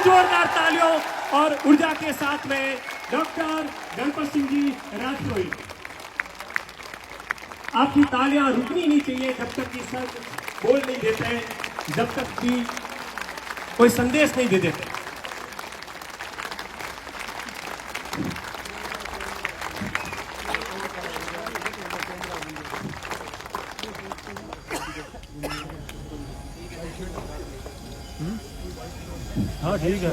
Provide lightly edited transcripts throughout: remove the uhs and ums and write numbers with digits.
जोरदार तालियों और ऊर्जा के साथ में डॉक्टर गणपत सिंह जी राठौरी। आपकी तालियां रुकनी नहीं चाहिए जब तक कि सर बोल नहीं देते, जब तक कि कोई संदेश नहीं दे देते। हाँ ठीक है।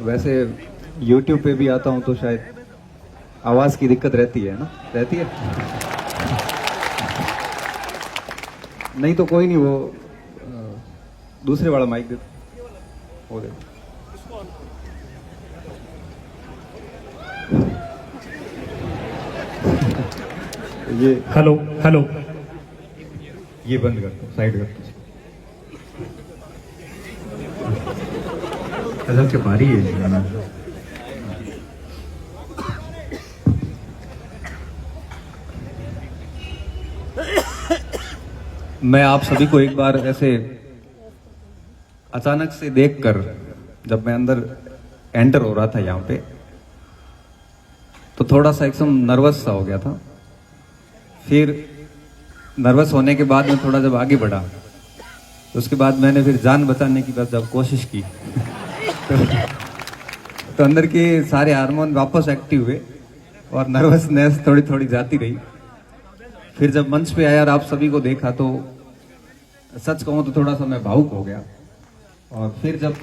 वैसे YouTube पे भी आता हूँ तो शायद आवाज की दिक्कत रहती है ना, रहती है। नहीं तो कोई नहीं, वो दूसरे वाला माइक दे, वो दे। ये हेलो हेलो, ये बंद कर दो, साइड कर दो। अच्छा क्या बारी है। मैं आप सभी को एक बार ऐसे अचानक से देखकर, जब मैं अंदर एंटर हो रहा था यहाँ पे, तो थोड़ा सा एकदम नर्वस सा हो गया था। फिर नर्वस होने के बाद में थोड़ा जब आगे बढ़ा, तो उसके बाद मैंने फिर जान बचाने की बस जब कोशिश की तो अंदर के सारे हार्मोन वापस एक्टिव हुए और नर्वसनेस थोड़ी थोड़ी जाती रही। फिर जब मंच पे आया और आप सभी को देखा तो सच कहूं तो थोड़ा सा मैं भावुक हो गया। और फिर जब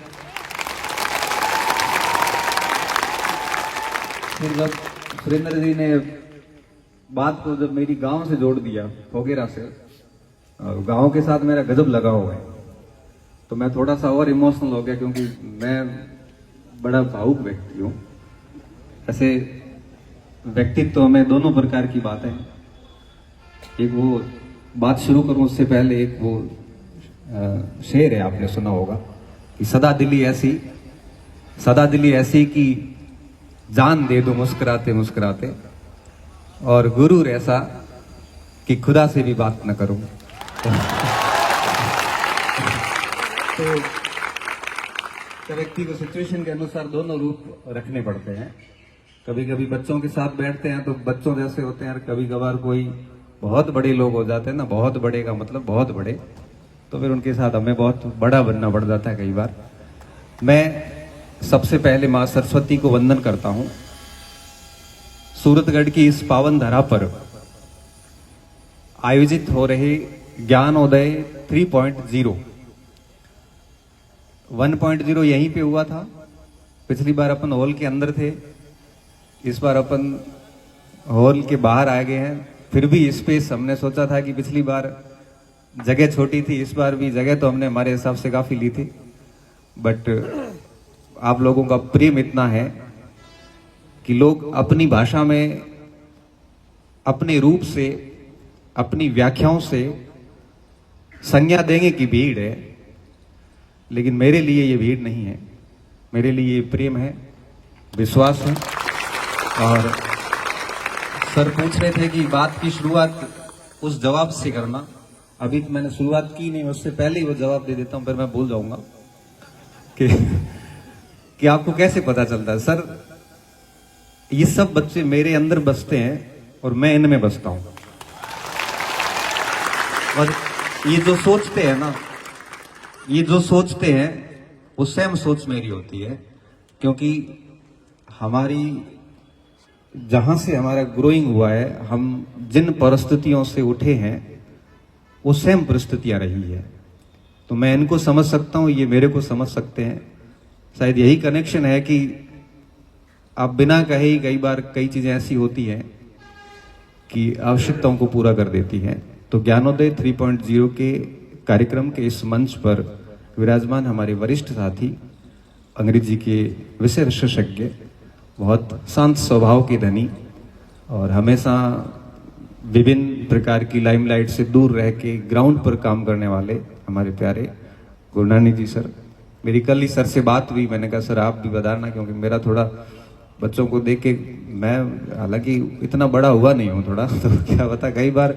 सुरेंद्र जी ने बात को जब मेरी गांव से जोड़ दिया, फोगेरा से, गांव के साथ मेरा गजब लगा हुआ है, तो मैं थोड़ा सा और इमोशनल हो गया, क्योंकि मैं बड़ा भावुक व्यक्ति हूँ। ऐसे व्यक्तित्व में दोनों प्रकार की बातें हैं। एक वो बात शुरू करूं उससे पहले एक वो शेर है, आपने सुना होगा कि सदा दिली ऐसी कि जान दे दो मुस्कुराते मुस्कुराते, और गुरूर ऐसा कि खुदा से भी बात न करूं। तो व्यक्ति को सिचुएशन के अनुसार दोनों रूप रखने पड़ते हैं। कभी कभी बच्चों के साथ बैठते हैं तो बच्चों जैसे होते हैं, और कभी कभार कोई बहुत बड़े लोग हो जाते हैं ना, बहुत बड़े का मतलब बहुत बड़े, तो फिर उनके साथ हमें बहुत बड़ा बनना पड़ जाता है कई बार। मैं सबसे पहले मां सरस्वती को वंदन करता हूं। सूरतगढ़ की इस पावन धरा पर आयोजित हो रहे ज्ञानोदय 3.0 1.0 यहीं पे हुआ था। पिछली बार अपन हॉल के अंदर थे, इस बार अपन हॉल के बाहर आ गए हैं। फिर भी स्पेस हमने सोचा था कि पिछली बार जगह छोटी थी, इस बार भी जगह तो हमने हमारे हिसाब से काफी ली थी, बट आप लोगों का प्रेम इतना है कि लोग अपनी भाषा में, अपने रूप से, अपनी व्याख्याओं से संज्ञा देंगे कि भीड़ है, लेकिन मेरे लिए ये भीड़ नहीं है, मेरे लिए ये प्रेम है, विश्वास है। और सर पूछ रहे थे कि बात की शुरुआत उस जवाब से करना, अभी तो मैंने शुरुआत की नहीं, उससे पहले ही वो जवाब दे देता हूं, फिर मैं भूल जाऊंगा कि आपको कैसे पता चलता है। सर ये सब बच्चे मेरे अंदर बसते हैं और मैं इनमें बसता हूं, और ये जो सोचते हैं ना, ये जो सोचते हैं वो सेम सोच मेरी होती है, क्योंकि हमारी जहां से हमारा ग्रोइंग हुआ है, हम जिन परिस्थितियों से उठे हैं वो सेम परिस्थितियां रही है, तो मैं इनको समझ सकता हूं, ये मेरे को समझ सकते हैं। शायद यही कनेक्शन है कि आप बिना कहे ही कई बार कई चीजें ऐसी होती हैं कि आवश्यकताओं को पूरा कर देती हैं। तो ज्ञानोदय 3.0 के कार्यक्रम के इस मंच पर विराजमान हमारे वरिष्ठ साथी, अंग्रेजी के विषय विशेषज्ञ, बहुत शांत स्वभाव के धनी और हमेशा विभिन्न प्रकार की लाइमलाइट से दूर रह के ग्राउंड पर काम करने वाले हमारे प्यारे गुरुनानी जी सर, मेरी कल ही सर से बात हुई, मैंने कहा सर आप भी बताना, क्योंकि मेरा थोड़ा बच्चों को देख के, मैं हालांकि इतना बड़ा हुआ नहीं हूँ थोड़ा, तो क्या बता कई बार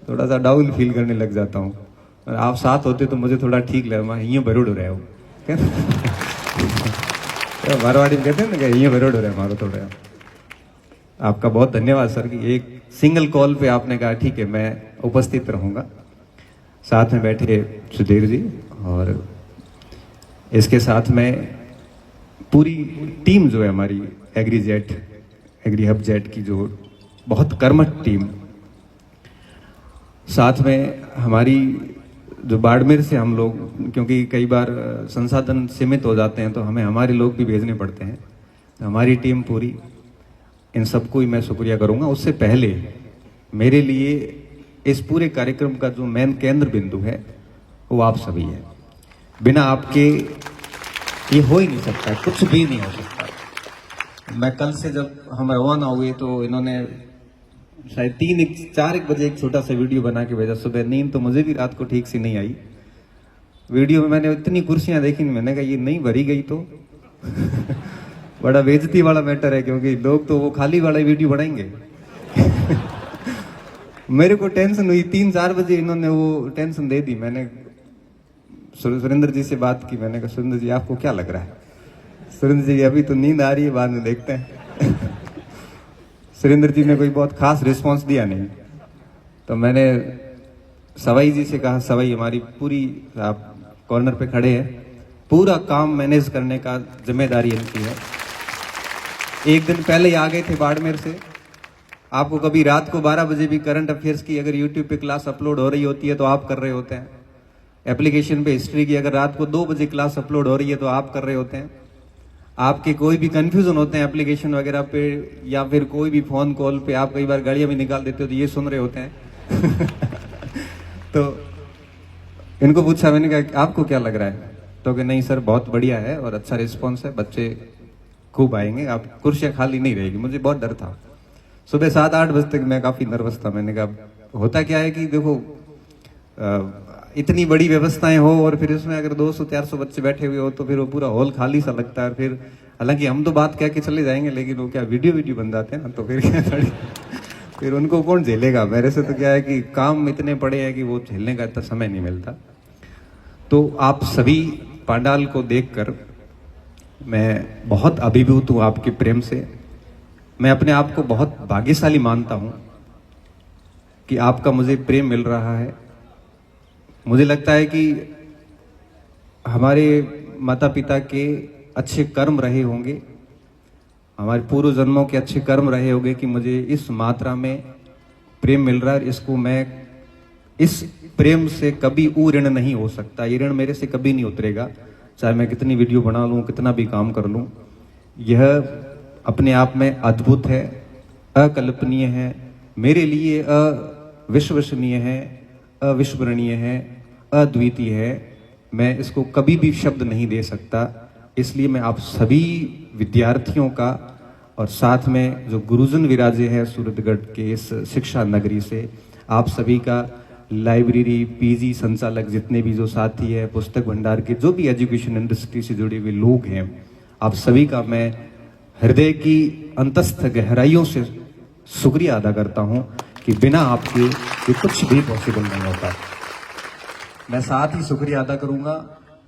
थोड़ा सा डाउन फील करने लग जाता हूँ। और आप साथ होते तो मुझे थोड़ा ठीक लगा, मैं यूँ भरोड़ रहे हो मारवाड़ी में कहते हैं ना कि यूँ भरोड़ रहे हमारा थोड़ा। आपका बहुत धन्यवाद सर कि एक सिंगल कॉल पे आपने कहा ठीक है मैं उपस्थित रहूंगा। साथ में बैठे सुधीर जी, और इसके साथ में पूरी टीम जो है हमारी एग्री हब जेट की, जो बहुत कर्मठ टीम, साथ में हमारी जो बाड़मेर से हम लोग, क्योंकि कई बार संसाधन सीमित हो जाते हैं तो हमें हमारे लोग भी भेजने पड़ते हैं, तो हमारी टीम पूरी, इन सबको ही मैं शुक्रिया करूंगा। उससे पहले मेरे लिए इस पूरे कार्यक्रम का जो मेन केंद्र बिंदु है वो आप सभी है। बिना आपके ये हो ही नहीं सकता, कुछ भी नहीं हो सकता। मैं कल से जब हम रवाना हुए तो इन्होंने शायद 3-4 बजे एक छोटा सा वीडियो बना के भेजा। सुबह नींद तो मुझे भी रात को ठीक से नहीं आई। वीडियो में मैंने इतनी कुर्सियां देखी, मैंने कहा ये नहीं भरी गई तो बड़ा बेइज्जती वाला मैटर है, क्योंकि लोग तो वो खाली वाला वीडियो बनाएंगे मेरे को टेंशन हुई, 3-4 बजे इन्होंने वो टेंशन दे दी। मैंने सुरेंद्र जी से बात की, मैंने कहा सुरेंद्र जी आपको क्या लग रहा है? सुरेंद्र जी अभी तो नींद आ रही है, बाद में देखते हैं सुरेंद्र जी ने कोई बहुत खास रिस्पांस दिया नहीं, तो मैंने सवाई जी से कहा सवाई हमारी पूरी, आप कॉर्नर पे खड़े हैं, पूरा काम मैनेज करने का जिम्मेदारी इनकी है। एक दिन पहले ही आ गए थे बाड़मेर से। आपको कभी रात को 12 बजे भी करंट अफेयर्स की अगर यूट्यूब पे क्लास अपलोड हो रही होती है तो आप कर रहे होते हैं। एप्लीकेशन पे हिस्ट्री की अगर रात को 2 बजे क्लास अपलोड हो रही है तो आप कर रहे होते हैं। आपके कोई भी कंफ्यूजन होते हैं एप्लीकेशन वगैरह पे, या फिर कोई भी फोन कॉल पे, आप कई बार गाड़ियां भी निकाल देते हो तो ये सुन रहे होते हैं तो इनको पूछा, मैंने कहा आपको क्या लग रहा है? तो कि नहीं सर बहुत बढ़िया है और अच्छा रिस्पॉन्स है, बच्चे खूब आएंगे, आप कुर्सियां खाली नहीं रहेगी। मुझे बहुत डर था, सुबह 7-8 बजे तक मैं काफी नर्वस था। मैंने कहा होता क्या है कि देखो इतनी बड़ी व्यवस्थाएं हो और फिर इसमें अगर 200-400 बच्चे बैठे हुए हो तो फिर वो पूरा हॉल खाली सा लगता है। फिर हालांकि हम तो बात कह के चले जाएंगे, लेकिन वो क्या वीडियो बन जाते हैं ना, तो फिर क्या फिर उनको कौन झेलेगा? मेरे से तो क्या है कि काम इतने पड़े हैं कि वो झेलने का इतना समय नहीं मिलता। तो आप सभी पांडाल को देखकर मैं बहुत अभिभूत हूं आपके प्रेम से। मैं अपने आप को बहुत भाग्यशाली मानता हूं कि आपका मुझे प्रेम मिल रहा है। मुझे लगता है कि हमारे माता पिता के अच्छे कर्म रहे होंगे, हमारे पूर्व जन्मों के अच्छे कर्म रहे होंगे कि मुझे इस मात्रा में प्रेम मिल रहा है। इसको मैं, इस प्रेम से कभी ऋण नहीं हो सकता, ये ऋण मेरे से कभी नहीं उतरेगा, चाहे मैं कितनी वीडियो बना लूं, कितना भी काम कर लूं। यह अपने आप में अद्भुत है, अकल्पनीय है, मेरे लिए अविश्वसनीय है, अविस्मरणीय है, अद्वितीय है। मैं इसको कभी भी शब्द नहीं दे सकता। इसलिए मैं आप सभी विद्यार्थियों का और साथ में जो गुरुजन विराजे हैं सूरतगढ़ के इस शिक्षा नगरी से, आप सभी का, लाइब्रेरी, पीजी संचालक, जितने भी जो साथी है, पुस्तक भंडार के जो भी एजुकेशन इंडस्ट्री से जुड़े हुए लोग हैं, आप सभी का मैं हृदय की अंतस्थ गहराइयों से शुक्रिया अदा करता हूं कि बिना आपके ये कुछ भी पॉसिबल नहीं होता। मैं साथ ही शुक्रिया अदा करूंगा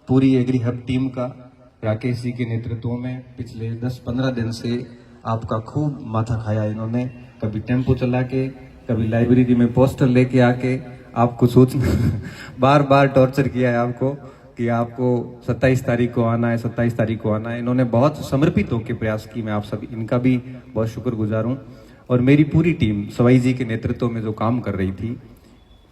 पूरी एग्री हब टीम का, राकेश जी के नेतृत्व में। पिछले 10-15 दिन से आपका खूब माथा खाया इन्होंने, कभी टेम्पो चला के, कभी लाइब्रेरी में पोस्टर लेके आके आपको बार बार टॉर्चर किया है आपको कि आपको 27 तारीख को आना है, 27 तारीख को आना है। इन्होंने बहुत समर्पित होकर प्रयास की, मैं आप सभी इनका भी बहुत शुक्रगुजार हूँ। और मेरी पूरी टीम सवाई जी के नेतृत्व में जो काम कर रही थी,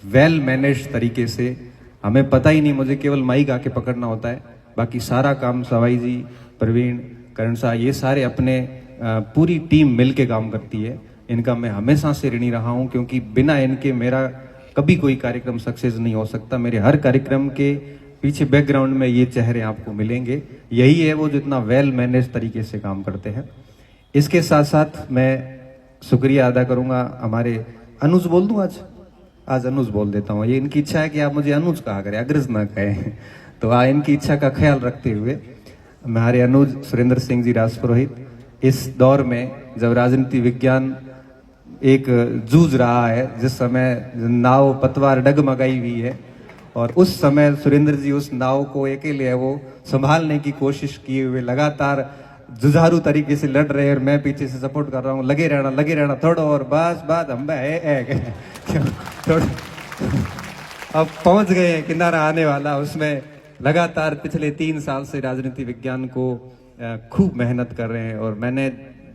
वेल मैनेज तरीके से, हमें पता ही नहीं, मुझे केवल माइक आके पकड़ना होता है, बाकी सारा काम सवाई जी, प्रवीण, करण शाह, ये सारे अपने पूरी टीम मिलके काम करती है। इनका मैं हमेशा से ऋणी रहा हूं, क्योंकि बिना इनके मेरा कभी कोई कार्यक्रम सक्सेस नहीं हो सकता। मेरे हर कार्यक्रम के पीछे बैकग्राउंड में ये चेहरे आपको मिलेंगे, यही है वो जितना वेल मैनेज तरीके से काम करते हैं। इसके साथ साथ मैं शुक्रिया अदा करूंगा हमारे अनुज, बोल दूं आज अनुज बोल देता हूँ, ये इनकी इच्छा है कि आप मुझे अनुज कहा करें, अग्रज ना कहें। तो इनकी इच्छा का ख्याल रखते हुए हमारे अनुज सुरेंद्र सिंह जी राजपुरोहित इस दौर में जब राजनीति विज्ञान एक जूझ रहा है, जिस समय नाव पतवार डगमगाई हुई है, और उस समय सुरेंद्र जी उस नाव को अकेले है वो संभालने की कोशिश किए हुए लगातार जुझारू तरीके से लड़ रहे हैं, और मैं पीछे से सपोर्ट कर रहा हूँ, लगे रहना थोड़ा और बस बात हम थोड़ा अब पहुंच गए हैं, किनारा आने वाला। उसमें लगातार पिछले 3 साल से राजनीति विज्ञान को खूब मेहनत कर रहे हैं, और मैंने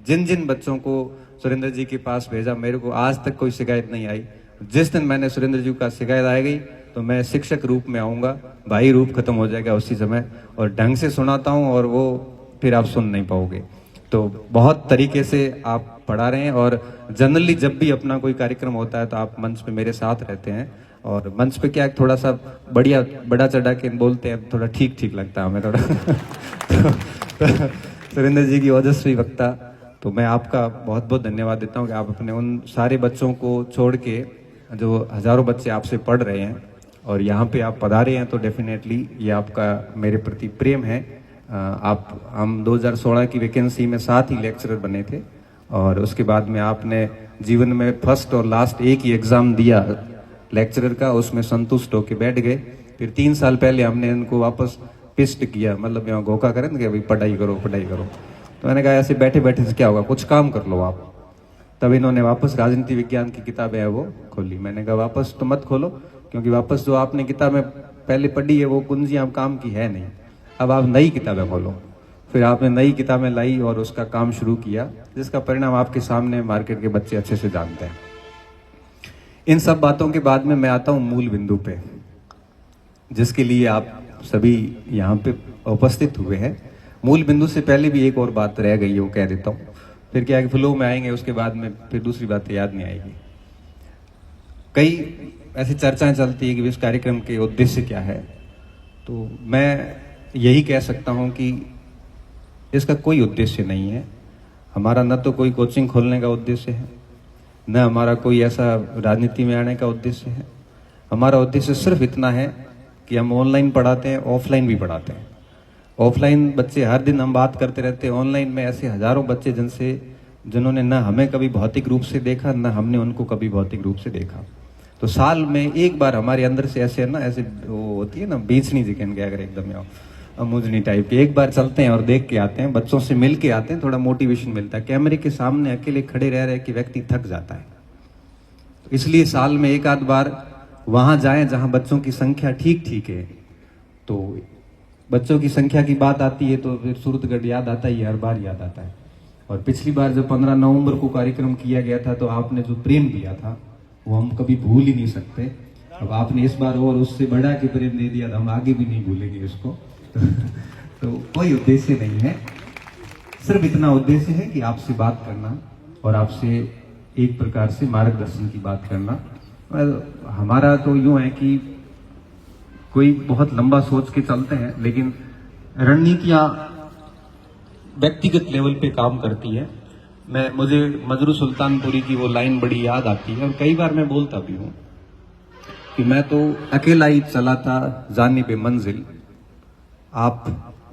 जिन जिन बच्चों को सुरेंद्र जी के पास भेजा, मेरे को आज तक कोई शिकायत नहीं आई। जिस दिन मैंने सुरेंद्र जी का शिकायत आ गई तो मैं शिक्षक रूप में आऊंगा, भाई रूप खत्म हो जाएगा उसी समय, और ढंग से सुनाता हूं और वो फिर आप सुन नहीं पाओगे। तो बहुत तरीके से आप पढ़ा रहे हैं, और जनरली जब भी अपना कोई कार्यक्रम होता है तो आप मंच पे मेरे साथ रहते हैं, और मंच पे क्या थोड़ा सा बड़ा चढ़ा के बोलते हैं, थोड़ा ठीक ठीक लगता है हमें थोड़ा तो सुरेंद्र जी की ओजस्वी वक्ता, तो मैं आपका बहुत बहुत धन्यवाद देता हूँ कि आप अपने उन सारे बच्चों को छोड़ के, जो हजारों बच्चे आपसे पढ़ रहे हैं और यहाँ पे आप पधारे हैं, तो डेफिनेटली ये आपका मेरे प्रति प्रेम है। हम 2016 की वैकेंसी में 7 ही लेक्चरर बने थे, और उसके बाद में आपने जीवन में फर्स्ट और लास्ट एक ही एग्जाम दिया लेक्चरर का, उसमें संतुष्ट होकर बैठ गए। फिर 3 साल पहले हमने इनको वापस पिस्ट किया, मतलब यहाँ घोखा करें कि भाई पढ़ाई करो। तो मैंने कहा ऐसे बैठे बैठे से क्या होगा, कुछ काम कर लो आप। तब इन्होंने वापस राजनीति विज्ञान की किताबें है वो खोली। मैंने कहा वापस तो मत खोलो, क्योंकि वापस जो आपने किताबें पहले पढ़ी है वो कुंजियां काम की है नहीं, अब आप नई किताबें खोलो। फिर आपने नई किताबें लाई और उसका काम शुरू किया, जिसका परिणाम आपके सामने मार्केट के बच्चे अच्छे से जानते हैं। इन सब बातों के बाद में मैं आता हूँ मूल बिंदु पे, जिसके लिए आप सभी यहाँ पे उपस्थित हुए हैं। मूल बिंदु से पहले भी एक और बात रह गई है, वो कह देता हूँ, फिर क्या है कि फ्लो में आएंगे, उसके बाद में फिर दूसरी बातें याद नहीं आएगी। कई ऐसी चर्चाएं चलती है कि इस कार्यक्रम के उद्देश्य क्या है, तो मैं यही कह सकता हूं कि इसका कोई उद्देश्य नहीं है। हमारा न तो कोई कोचिंग खोलने का उद्देश्य है, न हमारा कोई ऐसा राजनीति में आने का उद्देश्य है। हमारा उद्देश्य सिर्फ इतना है कि हम ऑनलाइन पढ़ाते हैं, ऑफलाइन भी पढ़ाते हैं। ऑफलाइन बच्चे हर दिन हम बात करते रहते हैं, ऑनलाइन में ऐसे हजारों बच्चे जिन्होंने न हमें कभी भौतिक रूप से देखा, न हमने उनको कभी भौतिक रूप से देखा। तो साल में एक बार हमारे अंदर से ऐसे वो होती है ना, बीचनी जिकन के अगर एकदम अमुजनी टाइप की, एक बार चलते हैं और देख के आते हैं, बच्चों से मिल के आते हैं, थोड़ा मोटिवेशन मिलता है। कैमरे के सामने अकेले खड़े रह रहे कि व्यक्ति थक जाता है, तो इसलिए साल में एक आध बार वहां जाएं जहां बच्चों की संख्या ठीक ठीक है। तो बच्चों की संख्या की बात आती है तो फिर सूरतगढ़ याद आता ही, हर बार याद आता है। और पिछली बार जब 15 नवंबर को कार्यक्रम किया गया था, तो आपने जो प्रेम दिया था वो हम कभी भूल ही नहीं सकते। अब आपने इस बार और उससे बढ़ा के प्रेम दे दिया, तो हम आगे भी नहीं भूलेंगे इसको तो कोई उद्देश्य नहीं है, सिर्फ इतना उद्देश्य है कि आपसे बात करना और आपसे एक प्रकार से मार्गदर्शन की बात करना। हमारा तो यूं है कि कोई बहुत लंबा सोच के चलते हैं, लेकिन रणनीतियां व्यक्तिगत लेवल पे काम करती है। मुझे मजरू सुल्तानपुरी की वो लाइन बड़ी याद आती है, और कई बार मैं बोलता भी हूं कि मैं तो अकेला ही चला था जानिबे मंजिल, आप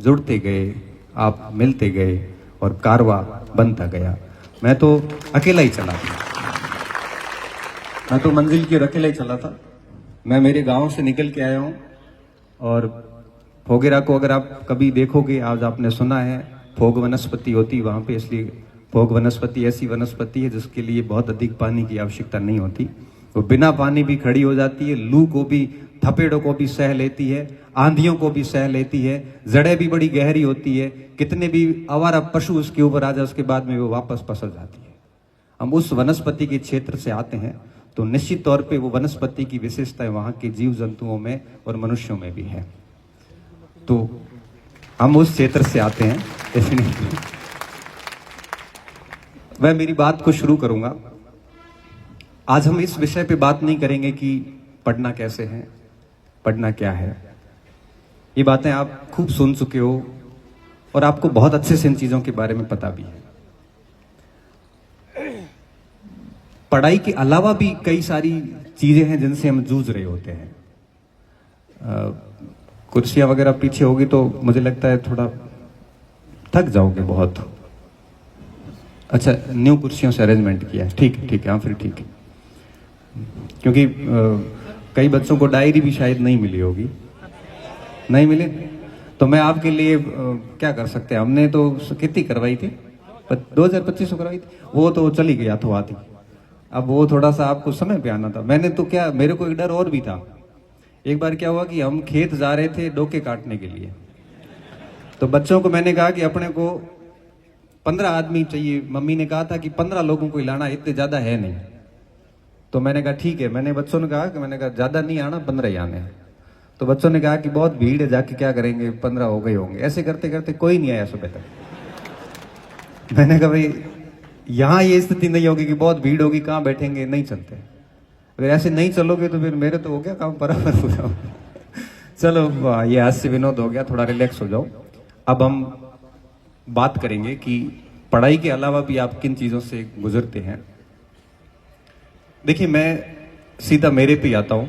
जुड़ते गए, आप मिलते गए और कारवा बनता गया। मैं तो अकेला ही चला था, मैं तो मंजिल की अकेला ही चला था। मैं मेरे गांव से निकल के आया हूं, और फोगेरा को अगर आप कभी देखोगे, आज आपने सुना है फोग वनस्पति होती वहां पे, इसलिए फोग वनस्पति ऐसी वनस्पति है जिसके लिए बहुत अधिक पानी की आवश्यकता नहीं होती। वो बिना पानी भी खड़ी हो जाती है, लू को भी, थपेड़ों को भी सह लेती है, आंधियों को भी सह लेती है, जड़ें भी बड़ी गहरी होती है, कितने भी आवारा पशु उसके ऊपर आ जाए उसके बाद में वो वापस पसर जाती है। हम उस वनस्पति के क्षेत्र से आते हैं, तो निश्चित तौर पे वो वनस्पति की विशेषताएं वहां के जीव जंतुओं में और मनुष्यों में भी है। तो हम उस क्षेत्र से आते हैं, डेफिनेटली। मैं मेरी बात को शुरू करूंगा। आज हम इस विषय पे बात नहीं करेंगे कि पढ़ना कैसे है, पढ़ना क्या है। ये बातें आप खूब सुन चुके हो और आपको बहुत अच्छे से इन चीजों के बारे में पता भी है। पढ़ाई के अलावा भी कई सारी चीजें हैं जिनसे हम जूझ रहे होते हैं। कुर्सियां वगैरह पीछे होगी तो मुझे लगता है थोड़ा थक जाओगे बहुत। अच्छा, न्यू कुर्सियों से अरेंजमेंट किया है, ठीक है ठीक है, हाँ फिर ठीक है। क्योंकि कई बच्चों को डायरी भी शायद नहीं मिली होगी, नहीं मिली, तो मैं आपके लिए क्या कर सकते हैं, हमने तो कितनी करवाई थी, 2025 करवाई थी, वो तो चली गई हाथों हाथ ही। अब वो थोड़ा सा आपको समय पे आना था। मैंने तो क्या, मेरे को एक डर और भी था। एक बार क्या हुआ कि हम खेत जा रहे थे डोके काटने के लिए, तो बच्चों को मैंने कहा कि अपने को 15 आदमी चाहिए। मम्मी ने कहा था कि 15 लोगों को ही लाना, इतने ज्यादा है नहीं। तो मैंने कहा ठीक है, मैंने बच्चों ने कहा कि मैंने कहा ज्यादा नहीं आना, 15 ही आने हैं। तो बच्चों ने कहा कि बहुत भीड़ है, जाके क्या करेंगे, 15 हो गए होंगे। ऐसे करते करते कोई नहीं आया सुबह तक। मैंने कहा भाई यहाँ ये स्थिति नहीं होगी कि बहुत भीड़ होगी, कहाँ बैठेंगे, नहीं चलते। अगर ऐसे नहीं चलोगे तो फिर मेरे तो हो गया काम बराबर हो जाओ। चलो ये हास्य विनोद हो गया, थोड़ा रिलैक्स हो जाओ। अब हम बात करेंगे कि पढ़ाई के अलावा भी आप किन चीजों से गुजरते हैं। देखिए, मैं सीधा मेरे पे आता हूं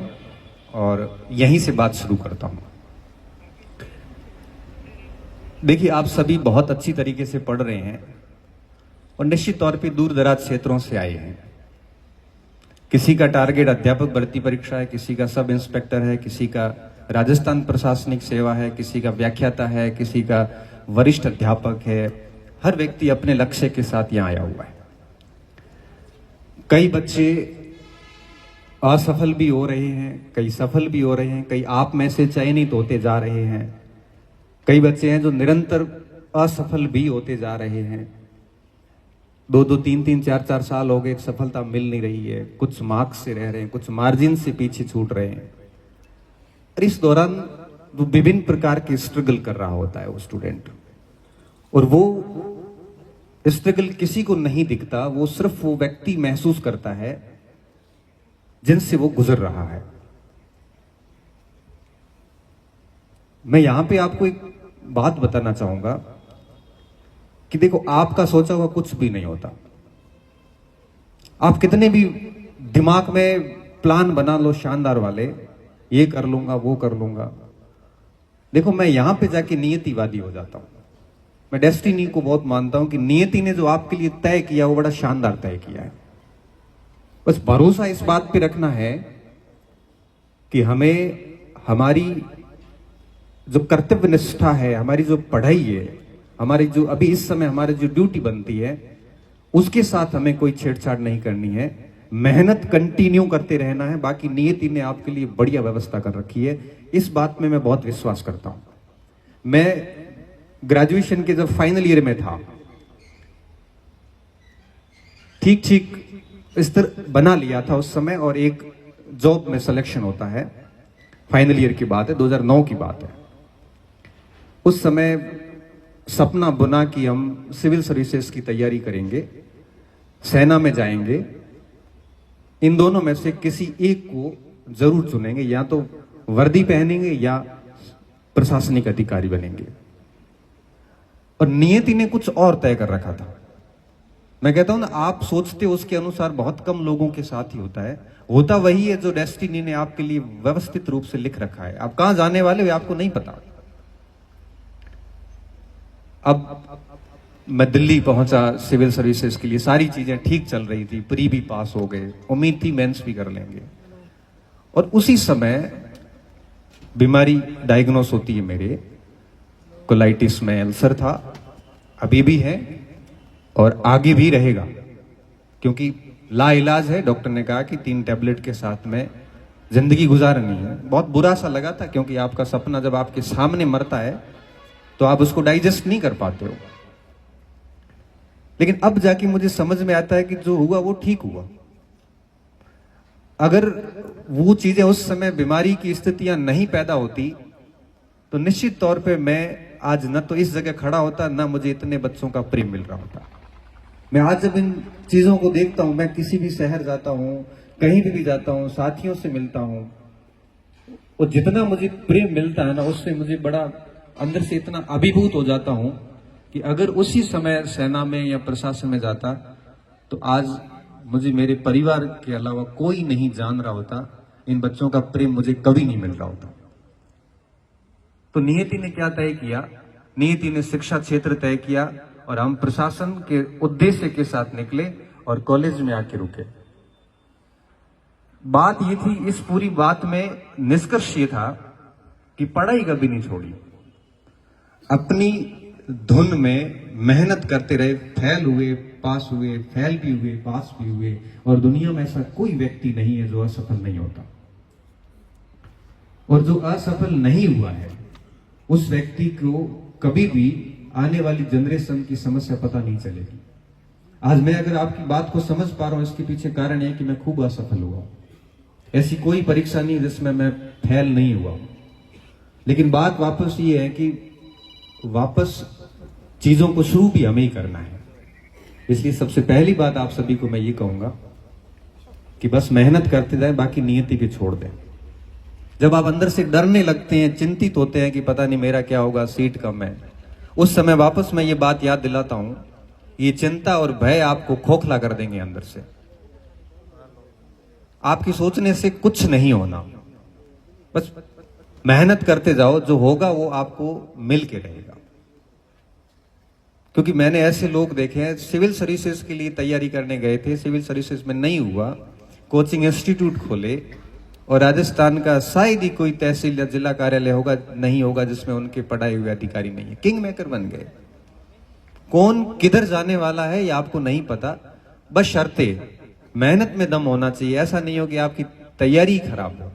और यहीं से बात शुरू करता हूं। देखिए, आप सभी बहुत अच्छी तरीके से पढ़ रहे हैं और निश्चित तौर पे दूर दराज क्षेत्रों से आए हैं। किसी का टारगेट अध्यापक भर्ती परीक्षा है, किसी का सब इंस्पेक्टर है, किसी का राजस्थान प्रशासनिक सेवा है, किसी का व्याख्याता है, किसी का वरिष्ठ अध्यापक है। हर व्यक्ति अपने लक्ष्य के साथ यहां आया हुआ है। कई बच्चे असफल भी हो रहे हैं, कई सफल भी हो रहे हैं, कई आप में से चयनित होते जा रहे हैं। कई बच्चे हैं जो निरंतर असफल भी होते जा रहे हैं। 2-2, 3-3, 4-4 साल हो गए, सफलता मिल नहीं रही है। कुछ मार्क्स से रह रहे हैं, कुछ मार्जिन से पीछे छूट रहे हैं। और इस दौरान वो विभिन्न प्रकार के स्ट्रगल कर रहा होता है वो स्टूडेंट, और वो स्ट्रगल किसी को नहीं दिखता, वो सिर्फ वो व्यक्ति महसूस करता है जिनसे वो गुजर रहा है। मैं यहां पे आपको एक बात बताना चाहूंगा कि देखो, आपका सोचा हुआ कुछ भी नहीं होता। आप कितने भी दिमाग में प्लान बना लो शानदार वाले, ये कर लूंगा वो कर लूंगा, देखो मैं यहां पे जाके नियतिवादी हो जाता हूं। मैं डेस्टिनी को बहुत मानता हूं कि नियति ने जो आपके लिए तय किया वो बड़ा शानदार तय किया है। बस भरोसा इस बात पे रखना है कि हमें हमारी जो कर्तव्य निष्ठा है, हमारी जो पढ़ाई है, हमारी जो अभी इस समय हमारी जो ड्यूटी बनती है, उसके साथ हमें कोई छेड़छाड़ नहीं करनी है। मेहनत कंटिन्यू करते रहना है। बाकी नियति ने आपके लिए बढ़िया व्यवस्था कर रखी है, इस बात में मैं बहुत विश्वास करता हूं। मैं ग्रेजुएशन के जब फाइनल ईयर में था, ठीक ठीक स्तर बना लिया था उस समय, और एक जॉब में सिलेक्शन होता है। फाइनल ईयर की बात है, 2009 की बात है। उस समय सपना बुना कि हम सिविल सर्विसेज की तैयारी करेंगे, सेना में जाएंगे। इन दोनों में से किसी एक को जरूर चुनेंगे, या तो वर्दी पहनेंगे या प्रशासनिक अधिकारी बनेंगे। और नियति ने कुछ और तय कर रखा था। मैं कहता हूं ना, आप सोचते हो उसके अनुसार बहुत कम लोगों के साथ ही होता है। होता वही है जो डेस्टिनी ने आपके लिए व्यवस्थित रूप से लिख रखा है। आप कहां जाने वाले हो आपको नहीं पता। अब मैं दिल्ली पहुंचा सिविल सर्विसेज के लिए, सारी चीजें ठीक चल रही थी, प्री भी पास हो गए, उम्मीद थी मेंस भी कर लेंगे। और उसी समय बीमारी डायग्नोस होती है मेरे, कोलाइटिस में अल्सर था, अभी भी है और आगे भी रहेगा, क्योंकि लाइलाज है। डॉक्टर ने कहा कि 3 टैबलेट के साथ में जिंदगी गुजारनी है। बहुत बुरा सा लगा था, क्योंकि आपका सपना जब आपके सामने मरता है तो आप उसको डाइजेस्ट नहीं कर पाते हो। लेकिन अब जाके मुझे समझ में आता है कि जो हुआ वो ठीक हुआ। अगर वो चीजें उस समय बीमारी की स्थितियां नहीं पैदा होती तो निश्चित तौर पे मैं आज न तो इस जगह खड़ा होता, ना मुझे इतने बच्चों का प्रेम मिल रहा होता। मैं आज जब इन चीजों को देखता हूं, मैं किसी भी शहर जाता हूं, कहीं भी जाता हूं, साथियों से मिलता हूं, और जितना मुझे प्रेम मिलता है ना, उससे मुझे बड़ा अंदर से इतना अभिभूत हो जाता हूं कि अगर उसी समय सेना में या प्रशासन में जाता तो आज मुझे मेरे परिवार के अलावा कोई नहीं जान रहा होता। इन बच्चों का प्रेम मुझे कभी नहीं मिल रहा होता। तो नियति ने क्या तय किया? नियति ने शिक्षा क्षेत्र तय किया और हम प्रशासन के उद्देश्य के साथ निकले और कॉलेज में आके रुके। बात ये थी, इस पूरी बात में निष्कर्ष ये था कि पढ़ाई कभी नहीं छोड़ी, अपनी धुन में मेहनत करते रहे, फेल हुए, पास हुए, फेल भी हुए, पास भी हुए, और दुनिया में ऐसा कोई व्यक्ति नहीं है जो असफल नहीं होता। और जो असफल नहीं हुआ है उस व्यक्ति को कभी भी आने वाली जनरेशन की समस्या पता नहीं चलेगी। आज मैं अगर आपकी बात को समझ पा रहा हूं, इसके पीछे कारण है कि मैं खूब असफल हुआ। ऐसी कोई परीक्षा नहीं जिसमें मैं फेल नहीं हुआ। लेकिन बात वापस ये है कि वापस चीजों को शुरू भी हमें ही करना है। इसलिए सबसे पहली बात आप सभी को मैं ये कहूंगा कि बस मेहनत करते जाएं, बाकी नियति पे छोड़ दें। जब आप अंदर से डरने लगते हैं, चिंतित होते हैं कि पता नहीं मेरा क्या होगा, सीट कम है, उस समय वापस मैं ये बात याद दिलाता हूं, ये चिंता और भय आपको खोखला कर देंगे अंदर से। आपकी सोचने से कुछ नहीं होना, बस मेहनत करते जाओ, जो होगा वो आपको मिल के रहेगा। क्योंकि मैंने ऐसे लोग देखे हैं, सिविल सर्विसेज के लिए तैयारी करने गए थे, सिविल सर्विसेज में नहीं हुआ, कोचिंग इंस्टीट्यूट खोले, और राजस्थान का शायद ही कोई तहसील या जिला कार्यालय होगा, नहीं होगा जिसमें उनके पढ़ाए हुए अधिकारी नहीं है, किंग मेकर बन गए। कौन किधर जाने वाला है ये आपको नहीं पता, बस शर्ते मेहनत में दम होना चाहिए। ऐसा नहीं हो कि आपकी तैयारी खराब हो।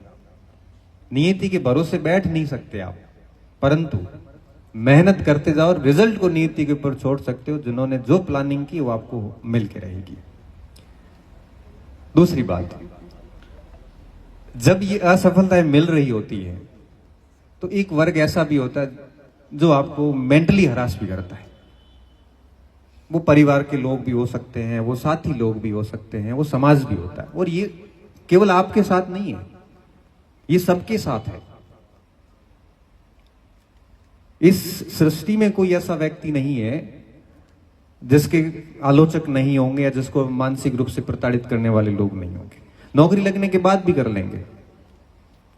नियति के भरोसे बैठ नहीं सकते आप, परंतु मेहनत करते जाओ और रिजल्ट को नियति के ऊपर छोड़ सकते हो। जिन्होंने जो प्लानिंग की वो आपको मिल के रहेगी। दूसरी बात, जब ये असफलताएं मिल रही होती है तो एक वर्ग ऐसा भी होता है जो आपको मेंटली हरास भी करता है। वो परिवार के लोग भी हो सकते हैं, वो साथी लोग भी हो सकते हैं, वो समाज भी होता है। और ये केवल आपके साथ नहीं है, ये सबके साथ है। इस सृष्टि में कोई ऐसा व्यक्ति नहीं है जिसके आलोचक नहीं होंगे या जिसको मानसिक रूप से प्रताड़ित करने वाले लोग नहीं होंगे। नौकरी लगने के बाद भी कर लेंगे।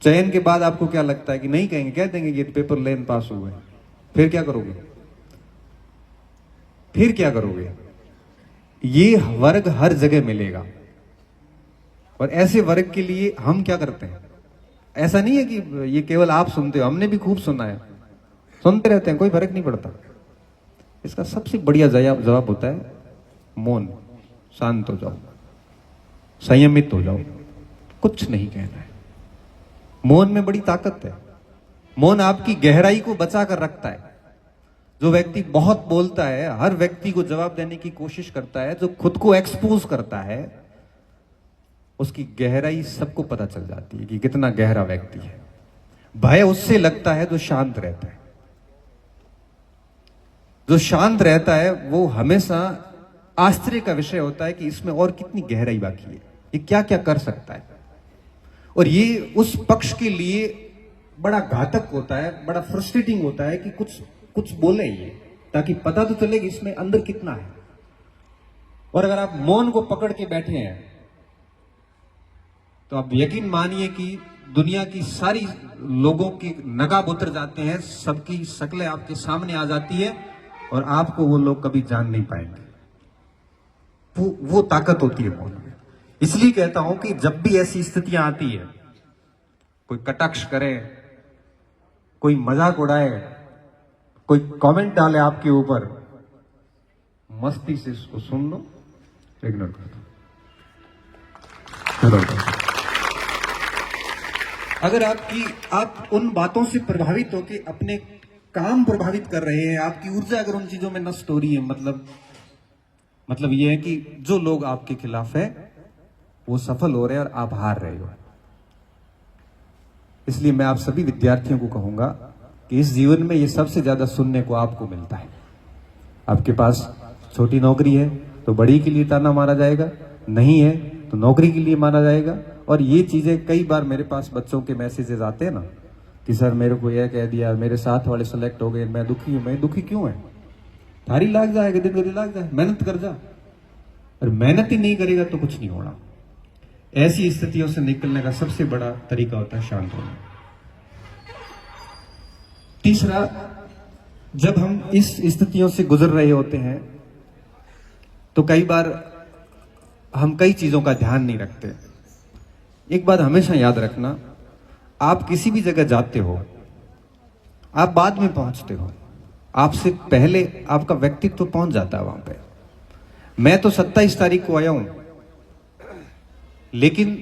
चयन के बाद आपको क्या लगता है कि नहीं कहेंगे, कह देंगे ये पेपर लेन पास हुए, फिर क्या करोगे? फिर क्या करोगे? ये वर्ग हर जगह मिलेगा। और ऐसे वर्ग के लिए हम क्या करते हैं? ऐसा नहीं है कि ये केवल आप सुनते हो, हमने भी खूब सुना है, सुनते रहते हैं, कोई फर्क नहीं पड़ता। इसका सबसे बढ़िया जवाब होता है मौन। शांत हो जाओ, संयमित हो जाओ, कुछ नहीं कहना है। मौन में बड़ी ताकत है। मौन आपकी गहराई को बचा कर रखता है। जो व्यक्ति बहुत बोलता है, हर व्यक्ति को जवाब देने की कोशिश करता है, जो खुद को एक्सपोज करता है, उसकी गहराई सबको पता चल जाती है कि कितना गहरा व्यक्ति है। भय उससे लगता है जो शांत रहता है। जो शांत रहता है वो हमेशा आश्चर्य का विषय होता है कि इसमें और कितनी गहराई बाकी है, ये क्या क्या कर सकता है। और ये उस पक्ष के लिए बड़ा घातक होता है, बड़ा फ्रस्ट्रेटिंग होता है कि कुछ बोले ये, ताकि पता तो चले कि इसमें अंदर कितना है। और अगर आप मौन को पकड़ के बैठे हैं तो आप यकीन मानिए कि दुनिया की सारी लोगों के नकाब उतर जाते हैं, सबकी शक्लें आपके सामने आ जाती है और आपको वो लोग कभी जान नहीं पाएंगे। वो ताकत होती है मौन में। इसलिए कहता हूं कि जब भी ऐसी स्थितियां आती है, कोई कटाक्ष करे, कोई मजाक उड़ाए, कोई कमेंट डाले आपके ऊपर, मस्ती से इसको सुन लो, इग्नोर कर दो। अगर आप उन बातों से प्रभावित होकर अपने काम प्रभावित कर रहे हैं, आपकी ऊर्जा अगर उन चीजों में नष्ट हो रही है, मतलब ये है कि जो लोग आपके खिलाफ है वो सफल हो रहे हैं और आप हार रहे हो। इसलिए मैं आप सभी विद्यार्थियों को कहूंगा कि इस जीवन में ये सबसे ज्यादा सुनने को आपको मिलता है। आपके पास छोटी नौकरी है तो बड़ी के लिए ताना मारा जाएगा, नहीं है तो नौकरी के लिए मारा जाएगा। और ये चीजें कई बार मेरे पास बच्चों के मैसेजेस आते हैं ना कि सर मेरे को यह कह दिया, मेरे साथ वाले सेलेक्ट हो गए, मैं दुखी हूं। मैं दुखी क्यों है? थारी लाग जाएगा, दिन गति लाग जाए, मेहनत कर जा। और मेहनत ही नहीं करेगा तो कुछ नहीं होना। ऐसी स्थितियों से निकलने का सबसे बड़ा तरीका होता है शांत होना। तीसरा, जब हम इस स्थितियों से गुजर रहे होते हैं तो कई बार हम कई चीजों का ध्यान नहीं रखते। एक बात हमेशा याद रखना, आप किसी भी जगह जाते हो, आप बाद में पहुंचते हो, आपसे पहले आपका व्यक्तित्व पहुंच जाता है वहां पे। मैं तो 27 तारीख को आया हूं, लेकिन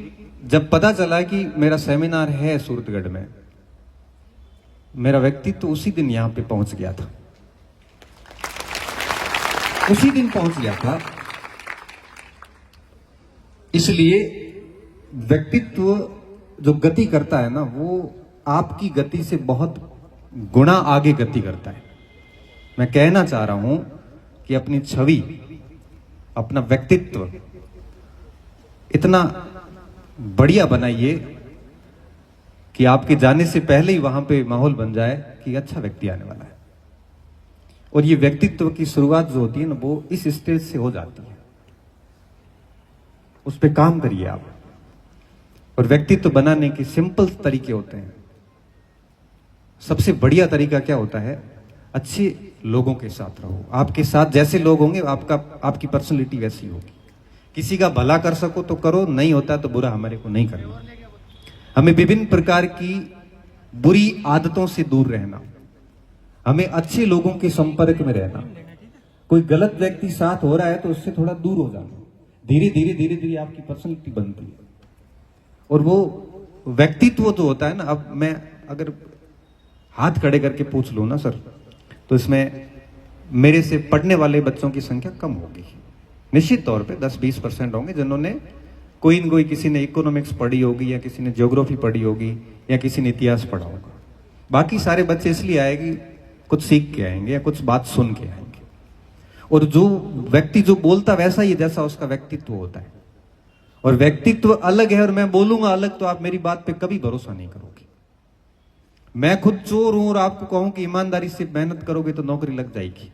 जब पता चला कि मेरा सेमिनार है सूरतगढ़ में, मेरा व्यक्तित्व उसी दिन यहां पे पहुंच गया था, उसी दिन पहुंच गया था। इसलिए व्यक्तित्व जो गति करता है ना, वो आपकी गति से बहुत गुना आगे गति करता है। मैं कहना चाह रहा हूं कि अपनी छवि, अपना व्यक्तित्व इतना बढ़िया बनाइए कि आपके जाने से पहले ही वहां पे माहौल बन जाए कि अच्छा व्यक्ति आने वाला है। और ये व्यक्तित्व की शुरुआत जो होती है ना, वो इस स्टेज से हो जाती है। उस पे काम करिए आप। और व्यक्तित्व बनाने के सिंपल तरीके होते हैं। सबसे बढ़िया तरीका क्या होता है? अच्छे लोगों के साथ रहो। आपके साथ जैसे लोग होंगे, आपकी पर्सनैलिटी वैसी होगी। किसी का भला कर सको तो करो, नहीं होता तो बुरा हमारे को नहीं करना। हमें विभिन्न प्रकार की बुरी आदतों से दूर रहना, हमें अच्छे लोगों के संपर्क में रहना। कोई गलत व्यक्ति साथ हो रहा है तो उससे थोड़ा दूर हो जाना। धीरे धीरे आपकी पर्सनैलिटी बनती है। और वो व्यक्तित्व जो होता है ना, अब मैं अगर हाथ खड़े करके पूछ लूं ना सर, तो इसमें मेरे से पढ़ने वाले बच्चों की संख्या कम होगी। निश्चित तौर पे 10-20% होंगे जिन्होंने कोई न कोई, किसी ने इकोनॉमिक्स पढ़ी होगी, या किसी ने ज्योग्राफी पढ़ी होगी, या किसी ने इतिहास पढ़ा होगा। बाकी सारे बच्चे इसलिए आएंगे कुछ सीख के आएंगे या कुछ बात सुन के आएंगे। और जो व्यक्ति जो बोलता वैसा ही जैसा उसका व्यक्तित्व होता है। और व्यक्तित्व अलग है और मैं बोलूंगा अलग, तो आप मेरी बात पे कभी भरोसा नहीं करोगे। मैं खुद चोर हूं और आपको कहूं कि ईमानदारी से मेहनत करोगे तो नौकरी लग जाएगी,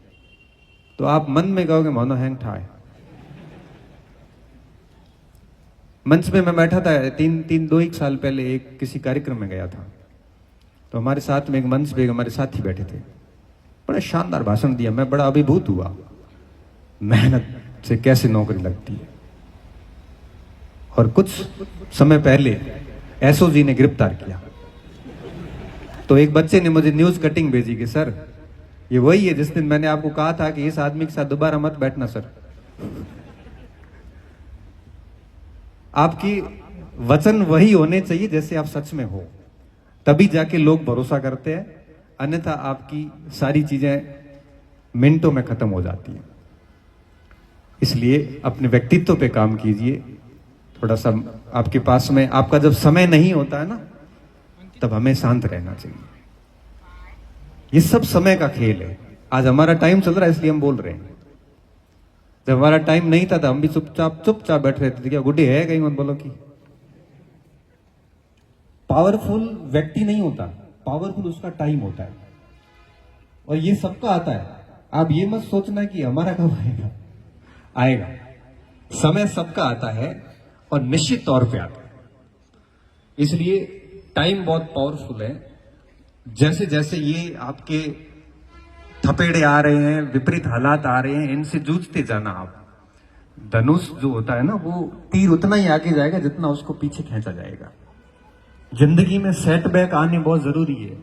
तो आप मन में कहोगे मानो हैंग ठाए। मंच में मैं बैठा था 2-1 साल पहले, एक किसी कार्यक्रम में गया था, तो हमारे साथ में एक मंच पे हमारे साथी बैठे थे। बड़ा शानदार भाषण दिया। मैं बड़ा अभिभूत हुआ, मेहनत से कैसे नौकरी लगती है। और कुछ समय पहले एसओजी ने गिरफ्तार किया, तो एक बच्चे ने मुझे न्यूज कटिंग भेजी कि सर ये वही है जिस दिन मैंने आपको कहा था कि इस आदमी के साथ दोबारा मत बैठना सर। आपकी वचन वही होने चाहिए जैसे आप सच में हो, तभी जाके लोग भरोसा करते हैं। अन्यथा आपकी सारी चीजें मिनटों में खत्म हो जाती हैं। इसलिए अपने व्यक्तित्व पे काम कीजिए। थोड़ा सा आपके पास में, आपका जब समय नहीं होता है ना, तब हमें शांत रहना चाहिए। ये सब समय का खेल है। आज हमारा टाइम चल रहा है इसलिए हम बोल रहे हैं। जब हमारा टाइम नहीं था तो हम भी चुपचाप बैठ रहे थे। क्या गुड्डे है कहीं मत बोलो कि पावरफुल व्यक्ति नहीं होता, पावरफुल उसका टाइम होता है। और ये सबका आता है। आप ये मत सोचना कि हमारा कब आएगा। समय सबका आता है और निश्चित तौर पे आता है। इसलिए टाइम बहुत पावरफुल है। जैसे जैसे ये आपके थपेड़े आ रहे हैं, विपरीत हालात आ रहे हैं, इनसे जूझते जाना आप। धनुष जो होता है ना, वो तीर उतना ही आगे जाएगा जितना उसको पीछे खींचा जाएगा। जिंदगी में सेटबैक आने बहुत जरूरी है,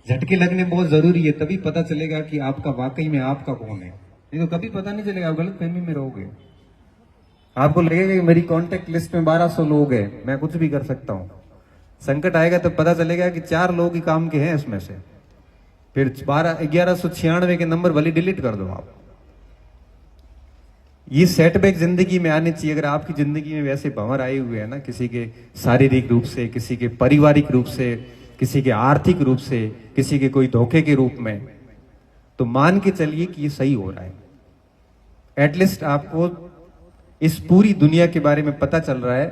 झटके लगने बहुत जरूरी है। तभी पता चलेगा कि आपका वाकई में आपका कौन है। नहीं तो कभी पता नहीं चलेगा, आप गलत फहमी में रहोगे। आपको लगेगा कि मेरी कांटेक्ट लिस्ट में 1200 लोग हैं, मैं कुछ भी कर सकता हूं। संकट आएगा तो पता चलेगा कि 4 लोग ही काम के हैं इसमें से। फिर 1196 के नंबर भले डिलीट कर दो आप। ये सेटबैक जिंदगी में आने चाहिए। अगर आपकी जिंदगी में वैसे भंवर आए हुए हैं ना, किसी के शारीरिक रूप से, किसी के पारिवारिक रूप से, किसी के आर्थिक रूप से, किसी के कोई धोखे के रूप में, तो मान के चलिए कि ये सही हो रहा है। एटलीस्ट आपको इस पूरी दुनिया के बारे में पता चल रहा है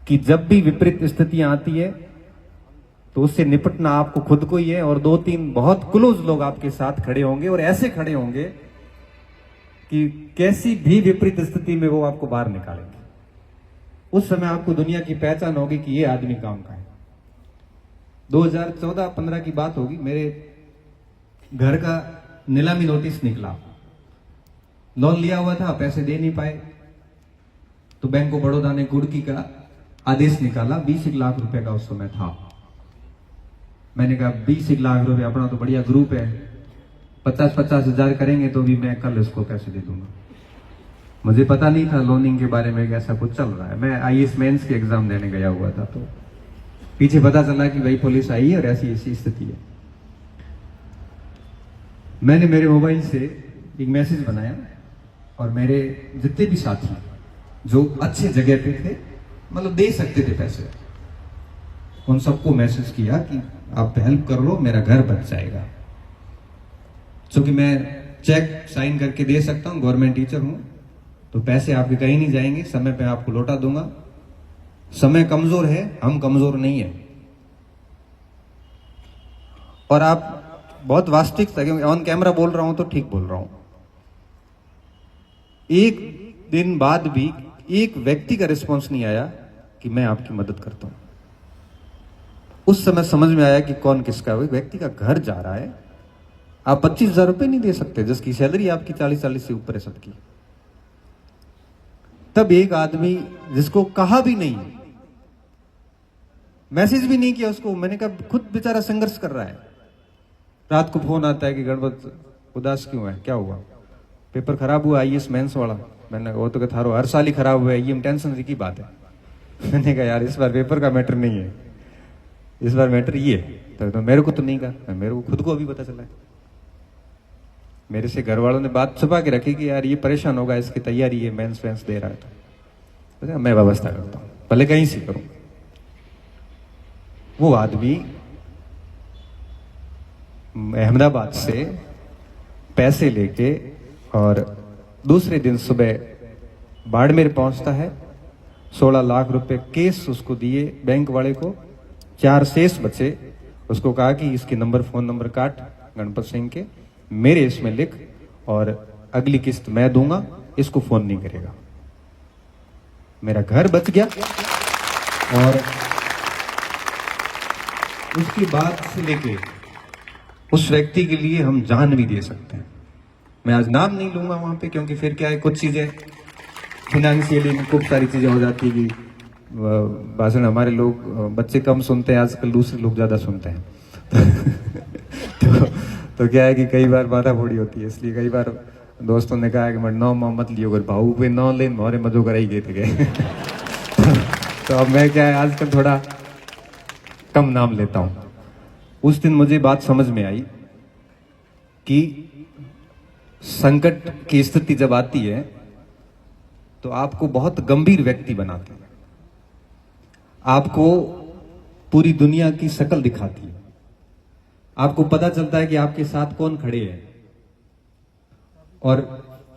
कि जब भी विपरीत स्थितियां आती है तो उससे निपटना आपको खुद को ही है। और 2-3 बहुत क्लोज लोग आपके साथ खड़े होंगे, और ऐसे खड़े होंगे कि कैसी भी विपरीत स्थिति में वो आपको बाहर निकालेंगे। उस समय आपको दुनिया की पहचान होगी कि ये आदमी काम का है। 2014-15 की बात होगी, मेरे घर का नीलामी नोटिस निकला। लोन लिया हुआ था, पैसे दे नहीं पाए, तो बैंक ऑफ बड़ौदा ने कुर्की का आदेश निकाला। 20 लाख रुपए का उस समय था। मैंने कहा 20 लाख रुपए, अपना तो बढ़िया ग्रुप है, 50-50 हजार करेंगे तो भी मैं कल इसको पैसे दे दूंगा। मुझे पता नहीं था लोनिंग के बारे में कि ऐसा कुछ चल रहा है। मैं आईएएस मेंस के एग्जाम देने गया हुआ था, तो पीछे पता चला कि भाई पुलिस आई है और ऐसी ऐसी स्थिति है। मैंने मेरे मोबाइल से एक मैसेज बनाया और मेरे जितने भी साथी जो अच्छे जगह पे थे, मतलब दे सकते थे पैसे, उन सबको मैसेज किया कि आप हेल्प कर लो, मेरा घर बच जाएगा। क्योंकि मैं चेक साइन करके दे सकता हूं, गवर्नमेंट टीचर हूं, तो पैसे आपके कहीं नहीं जाएंगे, समय पे आपको लौटा दूंगा। समय कमजोर है, हम कमजोर नहीं है। और आप बहुत वास्तविक, क्योंकि ऑन कैमरा बोल रहा हूं तो ठीक बोल रहा हूं। एक दिन बाद भी एक व्यक्ति का रिस्पॉन्स नहीं आया कि मैं आपकी मदद करता हूं। उस समय समझ में आया कि कौन किसका है। व्यक्ति का घर जा रहा है, आप 25,000 रुपए नहीं दे सकते, जिसकी सैलरी आपकी 40 से ऊपर है सबकी। तब एक आदमी जिसको कहा भी नहीं, मैसेज भी नहीं किया उसको, मैंने कहा खुद बेचारा संघर्ष कर रहा है। रात को फोन आता है कि गणपत उदास क्यों है, क्या हुआ, पेपर खराब हुआ आईएएस मेंस वाला। मैंने कहा वो तो थारो हर साल ही खराब हुआ है, ये टेंशन की बात है। मैंने कहा यार इस बार पेपर का मैटर नहीं है, इस बार मैटर ये है। तो मेरे को तो नहीं कहा, मेरे को खुद को अभी पता चला है। मेरे से घर वालों ने बात छुपा के रखी कि यार ये परेशान होगा, इसकी तैयारी है, मेंस वेंस दे रहा है, तो मैं व्यवस्था करता हूं, भले कहीं से करूं। वो आदमी अहमदाबाद से पैसे लेके और दूसरे दिन सुबह बाड़मेर पहुंचता है। 16 लाख रुपए केस उसको दिए बैंक वाले को, 4 शेष बचे। उसको कहा कि इसके नंबर, फोन नंबर काट गणपत सिंह के, मेरे इसमें लिख, और अगली किस्त मैं दूंगा, इसको फोन नहीं करेगा। मेरा घर बच गया। और उसके बाद से लेके उस व्यक्ति के लिए हम जान भी दे सकते हैं। मैं आज नाम नहीं लूंगा वहां पे, क्योंकि फिर क्या है, कुछ चीजें फाइनेंशियली खूब सारी चीजें हो जाती है कि भाषण हमारे लोग, बच्चे कम सुनते हैं आजकल, दूसरे लोग ज्यादा सुनते हैं। तो क्या है कि कई बार बाधा फोड़ी होती है, इसलिए कई बार दोस्तों ने कहा कि मैं नौ मत लियो, अगर भाऊ पे 9 लेन मोरे मजो कराई गए थे। तो अब मैं क्या है आजकल थोड़ा कम नाम लेता हूं। उस दिन मुझे बात समझ में आई कि संकट की स्थिति जब आती है तो आपको बहुत गंभीर व्यक्ति बनाते हैं, आपको पूरी दुनिया की शक्ल दिखाती है, आपको पता चलता है कि आपके साथ कौन खड़े हैं, और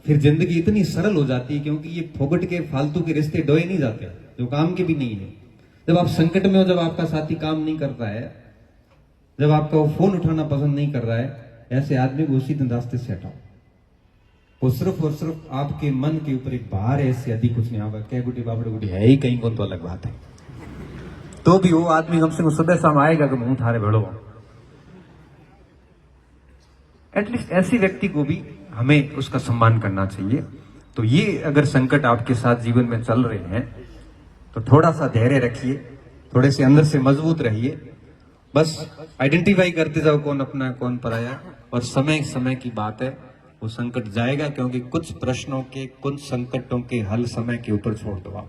फिर जिंदगी इतनी सरल हो जाती है, क्योंकि ये फोगट के फालतू के रिश्ते डोए नहीं जाते जो काम के भी नहीं है। जब आप संकट में हो, जब आपका साथी काम नहीं करता है, जब आपका वो फोन उठाना पसंद नहीं कर रहा है, ऐसे आदमी को उसी दिन रास्ते से हटाओ। वो सिर्फ और सिर्फ आपके मन के ऊपर एक भार है, इससे अधिक कुछ नहीं। होगा क्या गुटी बाबड़ गुटी है ही कहीं को, तो अलग बात है। तो भी वो आदमी हमसे सुबह शाम आएगा कि मुंह थारे भेड़ो। एटलीस्ट ऐसी व्यक्ति को भी हमें उसका सम्मान करना चाहिए। तो ये अगर संकट आपके साथ जीवन में चल रहे हैं तो थोड़ा सा धैर्य रखिए, थोड़े से अंदर से मजबूत रहिए। बस आइडेंटिफाई करते जाओ कौन अपना कौन पराया, और समय समय की बात है, वो संकट जाएगा। क्योंकि कुछ प्रश्नों के, कुछ संकटों के हल समय के ऊपर छोड़ दो आप,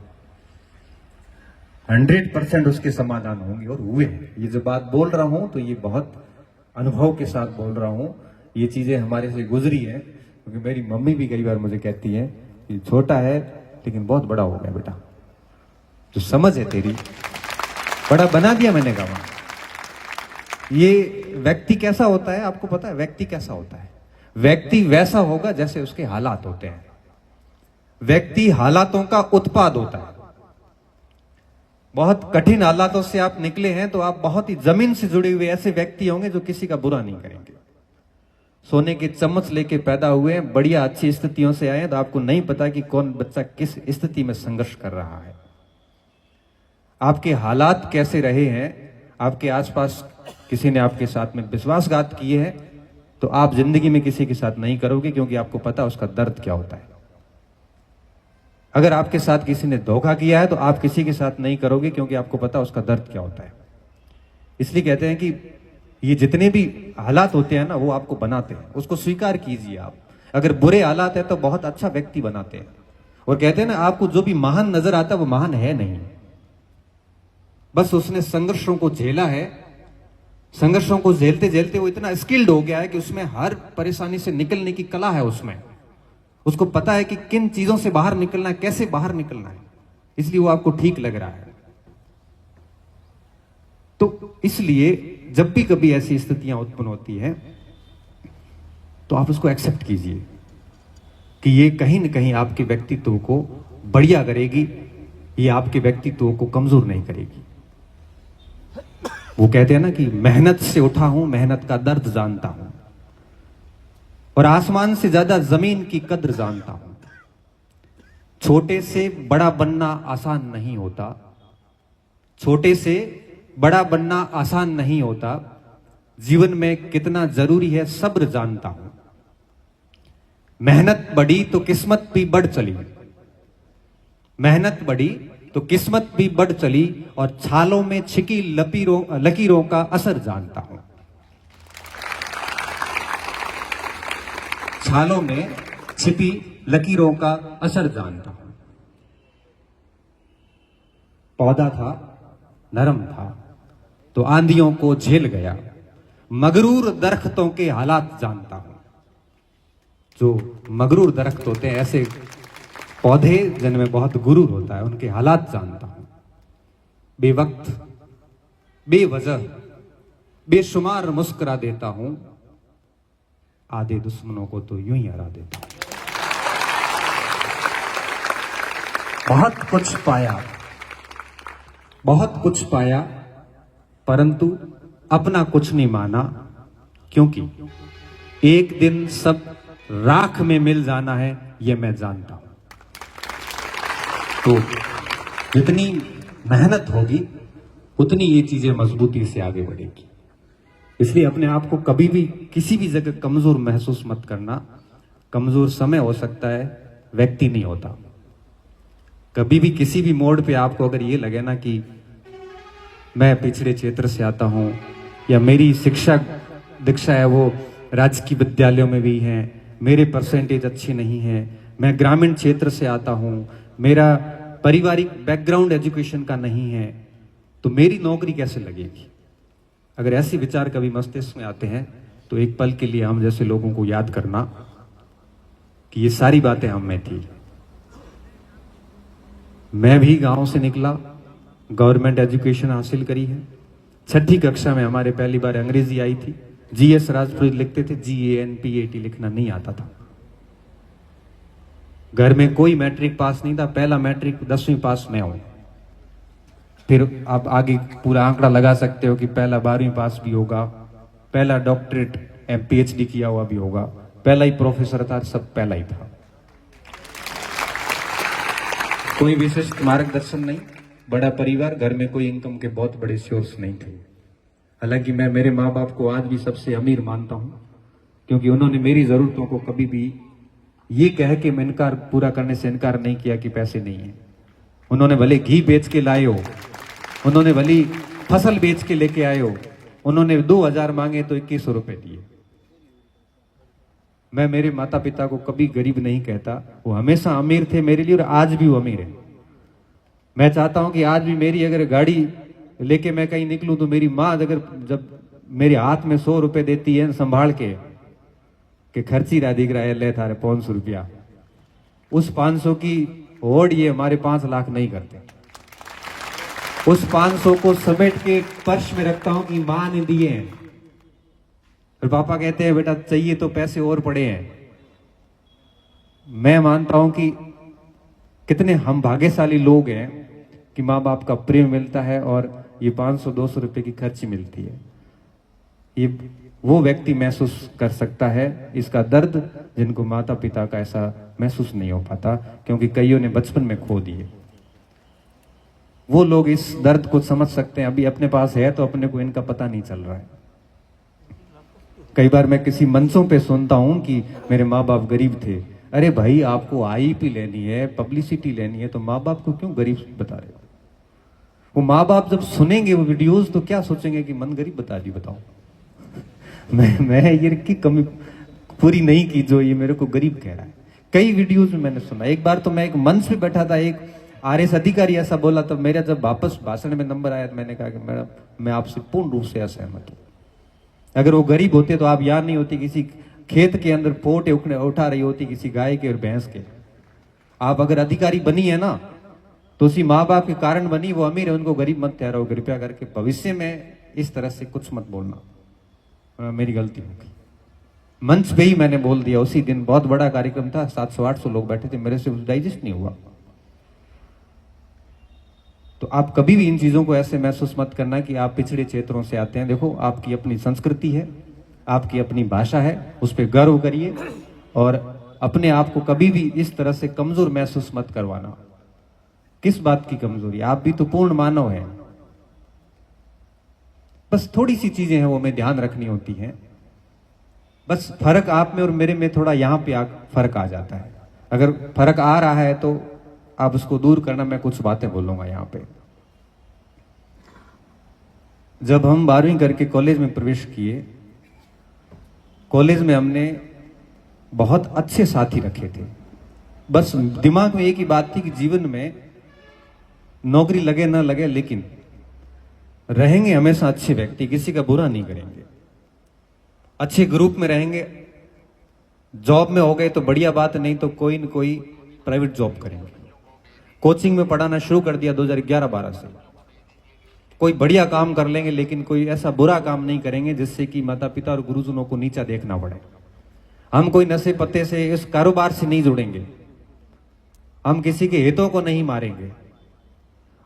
100% उसके समाधान होंगे और हुए। ये जो बात बोल रहा हूं तो ये बहुत अनुभव के साथ बोल रहा हूं। ये चीजें हमारे से गुजरी है, क्योंकि मेरी मम्मी भी कई बार मुझे कहती है कि छोटा है लेकिन बहुत बड़ा हो गया बेटा, जो समझ है तेरी बड़ा बना दिया। मैंने कहा ये व्यक्ति कैसा होता है आपको पता है? व्यक्ति कैसा होता है? व्यक्ति वैसा होगा जैसे उसके हालात होते हैं। व्यक्ति हालातों का उत्पाद होता है। बहुत कठिन हालातों से आप निकले हैं तो आप बहुत ही जमीन से जुड़े हुए ऐसे व्यक्ति होंगे जो किसी का बुरा नहीं करेंगे। सोने के चम्मच लेके पैदा हुए हैं, बढ़िया अच्छी स्थितियों से आए हैं, तो आपको नहीं पता कि कौन बच्चा किस स्थिति में संघर्ष कर रहा है। आपके हालात कैसे रहे हैं आपके आसपास किसी ने आपके साथ में विश्वासघात किए है, तो आप जिंदगी में किसी के साथ नहीं करोगे, क्योंकि आपको पता है उसका दर्द क्या होता है। अगर आपके साथ किसी ने धोखा किया है तो आप किसी के साथ नहीं करोगे, क्योंकि आपको पता है उसका दर्द क्या होता है। इसलिए कहते हैं कि ये जितने भी हालात होते हैं ना, वो आपको बनाते हैं, उसको स्वीकार कीजिए। आप अगर बुरे हालात है तो बहुत अच्छा व्यक्ति बनाते हैं। और कहते हैं ना, आपको जो भी महान नजर आता है वो महान है नहीं, बस उसने संघर्षों को झेला है। संघर्षों को झेलते झेलते वो इतना स्किल्ड हो गया है कि उसमें हर परेशानी से निकलने की कला है उसमें। उसको पता है कि किन चीजों से बाहर निकलना है, कैसे बाहर निकलना है, इसलिए वो आपको ठीक लग रहा है। तो इसलिए जब भी कभी ऐसी स्थितियां उत्पन्न होती हैं तो आप उसको एक्सेप्ट कीजिए कि ये कहीं ना कहीं आपके व्यक्तित्व को बढ़िया करेगी, ये आपके व्यक्तित्व को कमजोर नहीं करेगी। वो कहते हैं ना कि मेहनत से उठा हूं, मेहनत का दर्द जानता हूं, और आसमान से ज्यादा जमीन की कद्र जानता हूं। छोटे से बड़ा बनना आसान नहीं होता, छोटे से बड़ा बनना आसान नहीं होता। जीवन में कितना जरूरी है सब्र जानता हूं। मेहनत बढ़ी तो किस्मत भी बढ़ चली, मेहनत बढ़ी तो किस्मत भी बढ़ चली, और छालों में छिकी लकीरों का असर जानता हूं। छालों में छिपी लकीरों का असर जानता हूं। पौधा था, नरम था, तो आंधियों को झेल गया। मगरूर दरख्तों के हालात जानता हूं। जो मगरूर दरख्त होते हैं, ऐसे पौधे जिनमें बहुत गुरूर होता है, उनके हालात जानता हूं। बेवक्त, बेवजह, बेशुमार मुस्कुरा देता हूं। आधे दुश्मनों को तो यूं ही हरा देता हूं। बहुत कुछ पाया, बहुत कुछ पाया, परंतु अपना कुछ नहीं माना, क्योंकि एक दिन सब राख में मिल जाना है, यह मैं जानता हूं। तो जितनी मेहनत होगी उतनी ये चीजें मजबूती से आगे बढ़ेगी। इसलिए अपने आप को कभी भी किसी भी जगह कमजोर महसूस मत करना। कमजोर समय हो सकता है, व्यक्ति नहीं होता। कभी भी किसी भी मोड़ पे आपको अगर ये लगे ना कि मैं पिछड़े क्षेत्र से आता हूं, या मेरी शिक्षा दीक्षा है वो राजकीय विद्यालयों में भी है, मेरे परसेंटेज अच्छे नहीं है, मैं ग्रामीण क्षेत्र से आता हूं, मेरा पारिवारिक बैकग्राउंड एजुकेशन का नहीं है, तो मेरी नौकरी कैसे लगेगी। अगर ऐसे विचार कभी मस्तिष्क में आते हैं तो एक पल के लिए हम जैसे लोगों को याद करना कि ये सारी बातें हम में थी। मैं भी गांव से निकला, गवर्नमेंट एजुकेशन हासिल करी है। 6ठी कक्षा में हमारे पहली बार अंग्रेजी आई थी। GS राजपुरी लिखते थे, GANPAT लिखना नहीं आता था। घर में कोई मैट्रिक पास नहीं था, पहला मैट्रिक 10वीं पास मैं हूं। फिर आप आगे पूरा आंकड़ा लगा सकते हो कि पहला 12वीं पास भी होगा, पहला डॉक्टरेट PhD किया हुआ भी होगा, पहला ही प्रोफेसर था, सब पहला ही था। कोई विशिष्ट मार्गदर्शन नहीं, बड़ा परिवार, घर में कोई इनकम के बहुत बड़े सोर्स नहीं थे। हालांकि मैं मेरे माँ बाप को आज भी सबसे अमीर मानता हूं, क्योंकि उन्होंने मेरी जरूरतों को कभी भी ये कह के मैं इनकार पूरा करने से इनकार नहीं किया कि पैसे नहीं है। उन्होंने भले घी बेच के लाए हो, उन्होंने भले फसल बेच के लेके आए हो, उन्होंने 2000 मांगे तो 2100 रुपए दिए। मैं मेरे माता पिता को कभी गरीब नहीं कहता, वो हमेशा अमीर थे मेरे लिए, और आज भी वो अमीर है। मैं चाहता हूं कि आज भी मेरी अगर गाड़ी लेके मैं कहीं निकलूं तो मेरी माँ अगर जब मेरे हाथ में 100 रुपए देती है संभाल के कि खर्ची रहा दिख रहा है, ले थारे 500 रुपया, उस 500 की होड़ ये हमारे 5 लाख नहीं करते। उस 500 को समेट के पर्स में रखता हूं कि माँ ने दिए हैं, और पापा कहते हैं बेटा चाहिए तो पैसे और पड़े हैं। मैं मानता हूं कि कितने हम भाग्यशाली लोग हैं कि माँ बाप का प्रेम मिलता है और ये 500-200 रुपए की खर्ची मिलती है। ये वो व्यक्ति महसूस कर सकता है इसका दर्द, जिनको माता पिता का ऐसा महसूस नहीं हो पाता, क्योंकि कईयों ने बचपन में खो दिए। वो लोग इस दर्द को समझ सकते हैं। अभी अपने पास है तो अपने को इनका पता नहीं चल रहा है। कई बार मैं किसी मंचों पे सुनता हूं कि मेरे माँ बाप गरीब थे। अरे भाई, आपको आईपी लेनी है, पब्लिसिटी लेनी है, तो माँ बाप को क्यों गरीब बता रहे हो? वो माँ बाप जब सुनेंगे वो वीडियोस तो क्या सोचेंगे कि मन गरीब बता दी। बताओ मैं ये की कमी पूरी नहीं की जो ये मेरे को गरीब कह रहा है। कई वीडियोस में मैंने सुना। एक बार तो मैं एक मंच पे बैठा था, एक आरएस अधिकारी ऐसा बोला, तब मेरा जब वापस भाषण में नंबर आया तो मैंने कहा कि मैडम मैं आपसे पूर्ण रूप से असहमत हूं। अगर वो गरीब होते तो आप यहाँ नहीं होती, किसी खेत के अंदर पोटे उठा रही होती, किसी गाय के और भैंस के। आप अगर अधिकारी बनी है ना तो उसी माँ बाप के कारण बनी। वो अमीर है, उनको गरीब मत ठहराओ कृपया करके। भविष्य में इस तरह से कुछ मत बोलना, मेरी गलती होगी। मंच पे ही मैंने बोल दिया। उसी दिन बहुत बड़ा कार्यक्रम था, 700-800 लोग बैठे थे, मेरे से डाइजेस्ट नहीं हुआ। तो आप कभी भी इन चीजों को ऐसे महसूस मत करना कि आप पिछड़े क्षेत्रों से आते हैं। देखो, आपकी अपनी संस्कृति है, आपकी अपनी भाषा है, उस पर गर्व करिए और अपने आप को कभी भी इस तरह से कमजोर महसूस मत करवाना। किस बात की कमजोरी? आप भी तो पूर्ण मानव हैं। बस थोड़ी सी चीजें हैं वो हमें ध्यान रखनी होती हैं। बस फर्क आप में और मेरे में थोड़ा यहां पे फर्क आ जाता है। अगर फर्क आ रहा है तो आप उसको दूर करना। मैं कुछ बातें बोलूंगा यहां पे। जब हम 12वीं करके कॉलेज में प्रवेश किए, कॉलेज में हमने बहुत अच्छे साथी रखे थे। बस दिमाग में एक ही बात थी कि जीवन में नौकरी लगे ना लगे, लेकिन रहेंगे हमेशा अच्छे व्यक्ति, किसी का बुरा नहीं करेंगे, अच्छे ग्रुप में रहेंगे। जॉब में हो गए तो बढ़िया बात, नहीं तो कोई न कोई प्राइवेट जॉब करेंगे। कोचिंग में पढ़ाना शुरू कर दिया 2011-12 से। कोई बढ़िया काम कर लेंगे, लेकिन कोई ऐसा बुरा काम नहीं करेंगे जिससे कि माता पिता और गुरुजनों को नीचा देखना पड़े। हम कोई नशे पत्ते से, इस कारोबार से नहीं जुड़ेंगे। हम किसी के हितों को नहीं मारेंगे।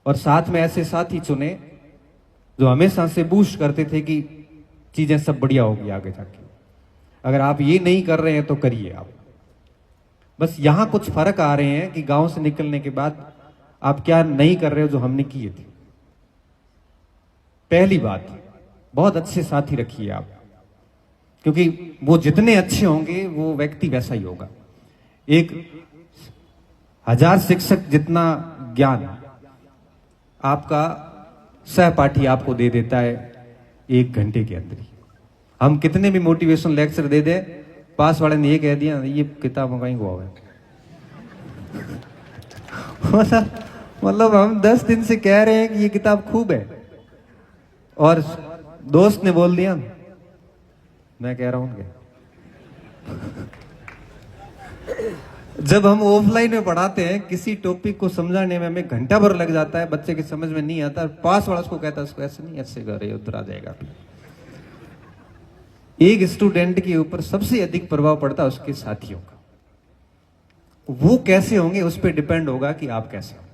और साथ में ऐसे साथी चुने जो हमेशा से बूस्ट करते थे कि चीजें सब बढ़िया होगी आगे जाके। अगर आप ये नहीं कर रहे हैं तो करिए आप। बस यहां कुछ फर्क आ रहे हैं कि गांव से निकलने के बाद आप क्या नहीं कर रहे हो जो हमने किए थे। पहली बात, बहुत अच्छे साथी रखिए आप, क्योंकि वो जितने अच्छे होंगे वो व्यक्ति वैसा ही होगा। 1000 शिक्षक जितना ज्ञान आपका सहपाठी आपको दे देता है 1 घंटे के अंदर ही। हम कितने भी मोटिवेशनल लेक्चर दे दे, पास वाले ने ये कह दिया ये किताब कहीं हुआ है मतलब हम 10 दिन से कह रहे हैं कि ये किताब खूब है, और दोस्त ने बोल दिया मैं कह रहा हूं। जब हम ऑफलाइन में पढ़ाते हैं, किसी टॉपिक को समझाने में हमें घंटा भर लग जाता है, बच्चे के समझ में नहीं आता, पास वाला उसको कहता है उसको ऐसे नहीं, ऐसे कर रहे उधर आ जाएगा। एक स्टूडेंट के ऊपर सबसे अधिक प्रभाव पड़ता है उसके साथियों का। वो कैसे होंगे उस पर डिपेंड होगा कि आप कैसे होंगे।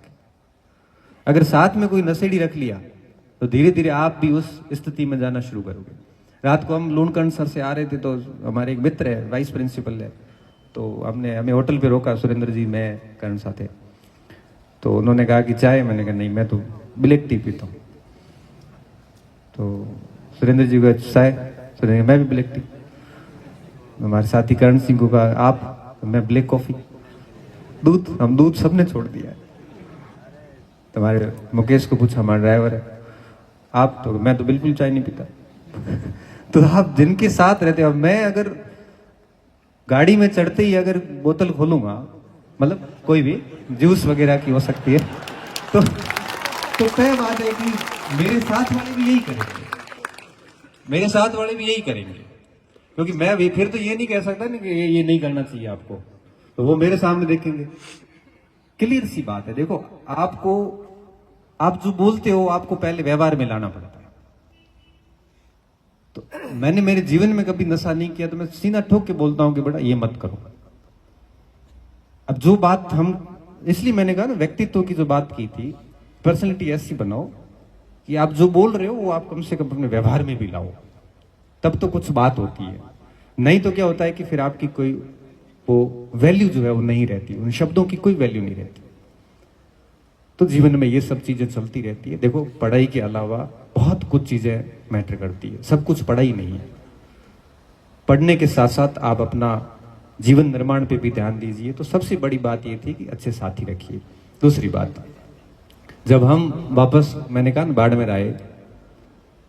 अगर साथ में कोई नशेड़ी रख लिया तो धीरे धीरे आप भी उस स्थिति में जाना शुरू करोगे। रात को हम लूणकर्ण सर से आ रहे थे, तो हमारे एक मित्र है, वाइस प्रिंसिपल है, तो हमें होटल पे रोका, सुरेंद्र जी, मैं, कर्ण साथ थे। तो उन्होंने कहा कि चाय, मैंने कहा नहीं मैं तो ब्लैक टी पीता हूँ। तो सुरेंद्र जी को चाय, सुरेंद्र मैं भी ब्लैक टी। हमारे साथी कर्ण सिंह को कहा आप, मैं ब्लैक कॉफी। दूध, हम दूध सबने छोड़ दिया है। तुम्हारे मुकेश को पूछा, हमारा ड्राइवर है, आप तो, मैं तो बिल्कुल चाय नहीं पीता तो आप जिनके साथ रहते हो, मैं अगर गाड़ी में चढ़ते ही अगर बोतल खोलूंगा, मतलब कोई भी जूस वगैरह की हो सकती है, तो तय बात है कि मेरे साथ वाले भी यही करेंगे, मेरे साथ वाले भी यही करेंगे। क्योंकि मैं भी फिर तो ये नहीं कह सकता ना कि ये नहीं करना चाहिए आपको, तो वो मेरे सामने देखेंगे। क्लियर सी बात है। देखो, आपको, आप जो बोलते हो आपको पहले व्यवहार में लाना पड़ता है। तो मैंने मेरे जीवन में कभी नशा नहीं किया, तो मैं सीना ठोक के बोलता हूं कि बेटा ये मत करो। अब जो बात हम, इसलिए मैंने कहा ना, व्यक्तित्व की जो बात की थी, पर्सनैलिटी ऐसी बनाओ कि आप जो बोल रहे हो वो आप कम से कम अपने व्यवहार में भी लाओ, तब तो कुछ बात होती है। नहीं तो क्या होता है कि फिर आपकी कोई वो वैल्यू जो है वो नहीं रहती, उन शब्दों की कोई वैल्यू नहीं रहती। तो जीवन में ये सब चीजें चलती रहती है। देखो, पढ़ाई के अलावा बहुत कुछ चीजें मैटर करती है, सब कुछ पढ़ाई नहीं है। पढ़ने के साथ साथ आप अपना जीवन निर्माण पे भी ध्यान दीजिए। तो सबसे बड़ी बात ये थी कि अच्छे साथी रखिए। दूसरी बात, जब हम वापस, मैंने कहा ना, बाड़मेर आए,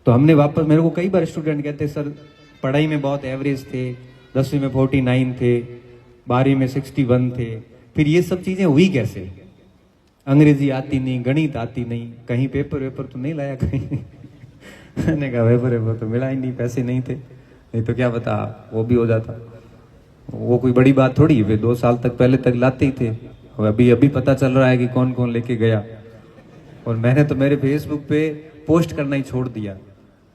तो हमने वापस, मेरे को कई बार स्टूडेंट कहते सर पढ़ाई में बहुत एवरेज थे, 10वीं में 49 थे, 12वीं में 61 थे, फिर ये सब चीजें हुई कैसे? अंग्रेजी आती नहीं, गणित आती नहीं, कहीं पेपर वेपर तो नहीं लाया कहीं? मैंने कहा पेपर तो मिला ही नहीं, पैसे नहीं थे, नहीं तो क्या बता वो भी हो जाता। वो कोई बड़ी बात थोड़ी है, वे 2 साल तक पहले तक लाते ही थे, और अभी पता चल रहा है कि कौन कौन लेके गया। और मैंने तो मेरे फेसबुक पे पोस्ट करना ही छोड़ दिया।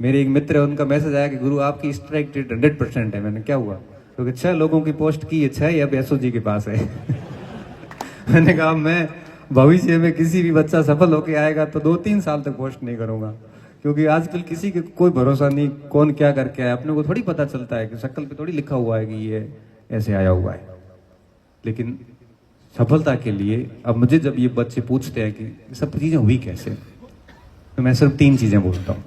मेरे एक मित्र है, उनका मैसेज आया कि गुरु आपकी स्ट्राइक रेट 100% है। मैंने क्या हुआ? क्योंकि 6 लोगों की पोस्ट की है, 6 ही अब एसओजी के पास है। मैंने कहा मैं भविष्य में किसी भी बच्चा सफल होके आएगा तो 2-3 साल तक पोस्ट नहीं करूंगा, क्योंकि आजकल किसी के कोई भरोसा नहीं, कौन क्या करके आया, अपने को थोड़ी पता चलता है कि शक्ल पे थोड़ी लिखा हुआ है कि ये ऐसे आया हुआ है। लेकिन सफलता के लिए अब मुझे जब ये बच्चे पूछते हैं कि सब चीजें हुई कैसे, तो मैं सिर्फ 3 चीजें बोलता हूं।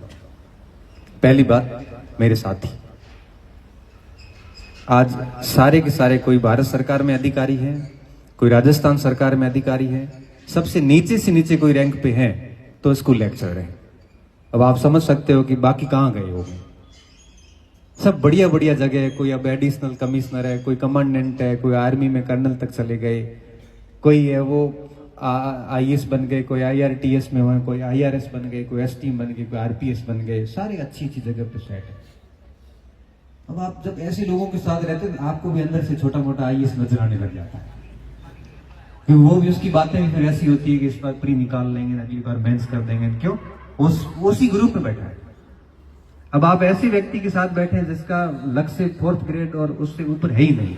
पहली बात, मेरे साथी। आज सारे के सारे, कोई भारत सरकार में अधिकारी है, कोई राजस्थान सरकार में अधिकारी है, सबसे नीचे से नीचे कोई रैंक पे है तो स्कूल लेक्चरर है। अब आप समझ सकते हो कि बाकी कहां गए होंगे। सब बढ़िया बढ़िया जगह है, कोई अब एडिशनल कमिश्नर है, कोई कमांडेंट है, कोई आर्मी में कर्नल तक चले गए, कोई है वो आईएएस बन गए, कोई आईआरटीएस में हुए, कोई आईआरएस बन गए, कोई एसटी बन गए, कोई आरपीएस बन गए, सारे अच्छी अच्छी जगह पे सेट है। अब आप जब ऐसे लोगों के साथ रहते हैं, आपको भी अंदर से छोटा मोटा आईएएस नजर आने लग जाता है, क्योंकि वो भी उसकी बातें भी फिर ऐसी होती है कि इस बार प्री निकाल लेंगे, अगली बार मेंस कर देंगे। क्यों? उसी ग्रुप में बैठा है। अब आप ऐसे व्यक्ति के साथ बैठे हैं जिसका लक्ष्य 4th ग्रेड और उससे ऊपर है ही नहीं,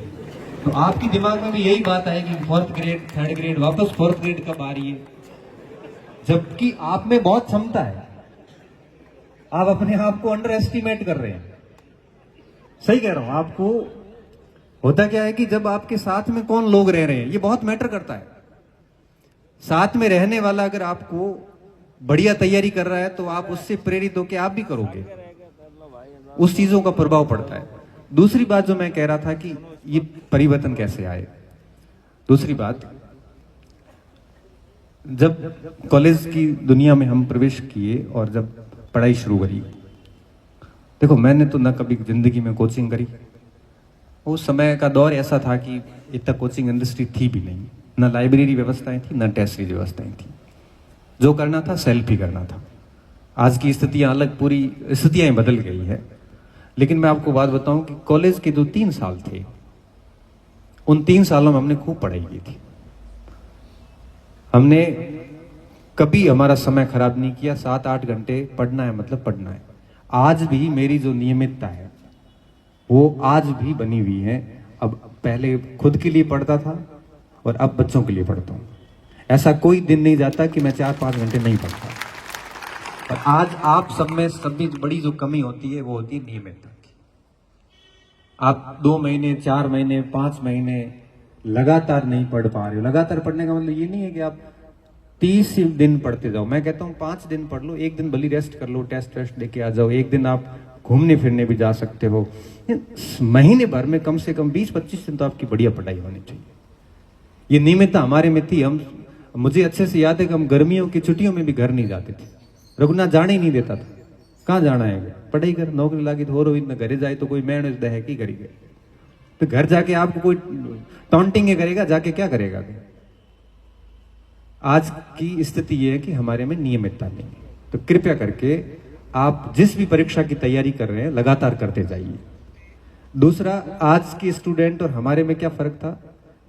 तो आपकी दिमाग में भी यही बात आएगी 4th ग्रेड, 3rd ग्रेड, वापस 4th ग्रेड कब आ रही है, जबकि आप में बहुत क्षमता है। आप अपने आप को अंडर एस्टिमेट कर रहे हैं। सही कह रहा हूं आपको। होता क्या है कि जब आपके साथ में कौन लोग रह रहे हैं, ये बहुत मैटर करता है। साथ में रहने वाला अगर आपको बढ़िया तैयारी कर रहा है तो आप उससे प्रेरित होकर आप भी करोगे, उस चीजों का प्रभाव पड़ता है। दूसरी बात जो मैं कह रहा था कि ये परिवर्तन कैसे आए। दूसरी बात, जब कॉलेज की दुनिया में हम प्रवेश किए और जब पढ़ाई शुरू करी, देखो मैंने तो ना कभी जिंदगी में कोचिंग करी। उस समय का दौर ऐसा था कि इतना कोचिंग इंडस्ट्री थी भी नहीं, ना लाइब्रेरी व्यवस्थाएं थी, ना टेस्ट सीरीज व्यवस्थाएं थी। जो करना था सेल्फ ही करना था। आज की स्थितियां अलग, पूरी स्थितियां बदल गई है। लेकिन मैं आपको बात बताऊं कि कॉलेज के जो 3 साल थे, उन 3 सालों में हमने खूब पढ़ाई की थी। हमने कभी हमारा समय खराब नहीं किया। 7-8 घंटे पढ़ना है मतलब पढ़ना है। आज भी मेरी जो नियमितता है वो आज भी बनी हुई है। अब पहले खुद के लिए पढ़ता था और अब बच्चों के लिए पढ़ता हूं। ऐसा कोई दिन नहीं जाता कि मैं 4-5 घंटे नहीं पढ़ता। और आज आप सब में सबसे बड़ी जो कमी होती है वो होती है नियमितता की। आप 2 महीने, 4 महीने, 5 महीने लगातार नहीं पढ़ पा रहे हो। लगातार पढ़ने का मतलब ये नहीं है कि आप 30 दिन पढ़ते जाओ। मैं कहता हूँ 5 दिन पढ़ लो, 1 दिन भली रेस्ट कर लो, टेस्ट देके आ जाओ, 1 दिन आप घूमने फिरने भी जा सकते हो। महीने भर में कम से कम 20-25 दिन तो आपकी बढ़िया पढ़ाई होनी चाहिए। ये नियमितता हमारे में थी। मुझे अच्छे से याद है कि हम गर्मियों की छुट्टियों में भी घर नहीं जाते थे। रघुनाथ जाने ही नहीं देता था। कहाँ जाना है, पढ़ाई कर, नौकरी लागी तो हो रही न, घरे जाए तो कोई मैण है कि करी गए। तो घर जाके आपको कोई टॉन्टिंग करेगा, जाके क्या करेगा। आज की स्थिति यह है कि हमारे में नियमितता नहीं है। तो कृपया करके आप जिस भी परीक्षा की तैयारी कर रहे हैं लगातार करते जाइए। दूसरा, आज के स्टूडेंट और हमारे में क्या फर्क था,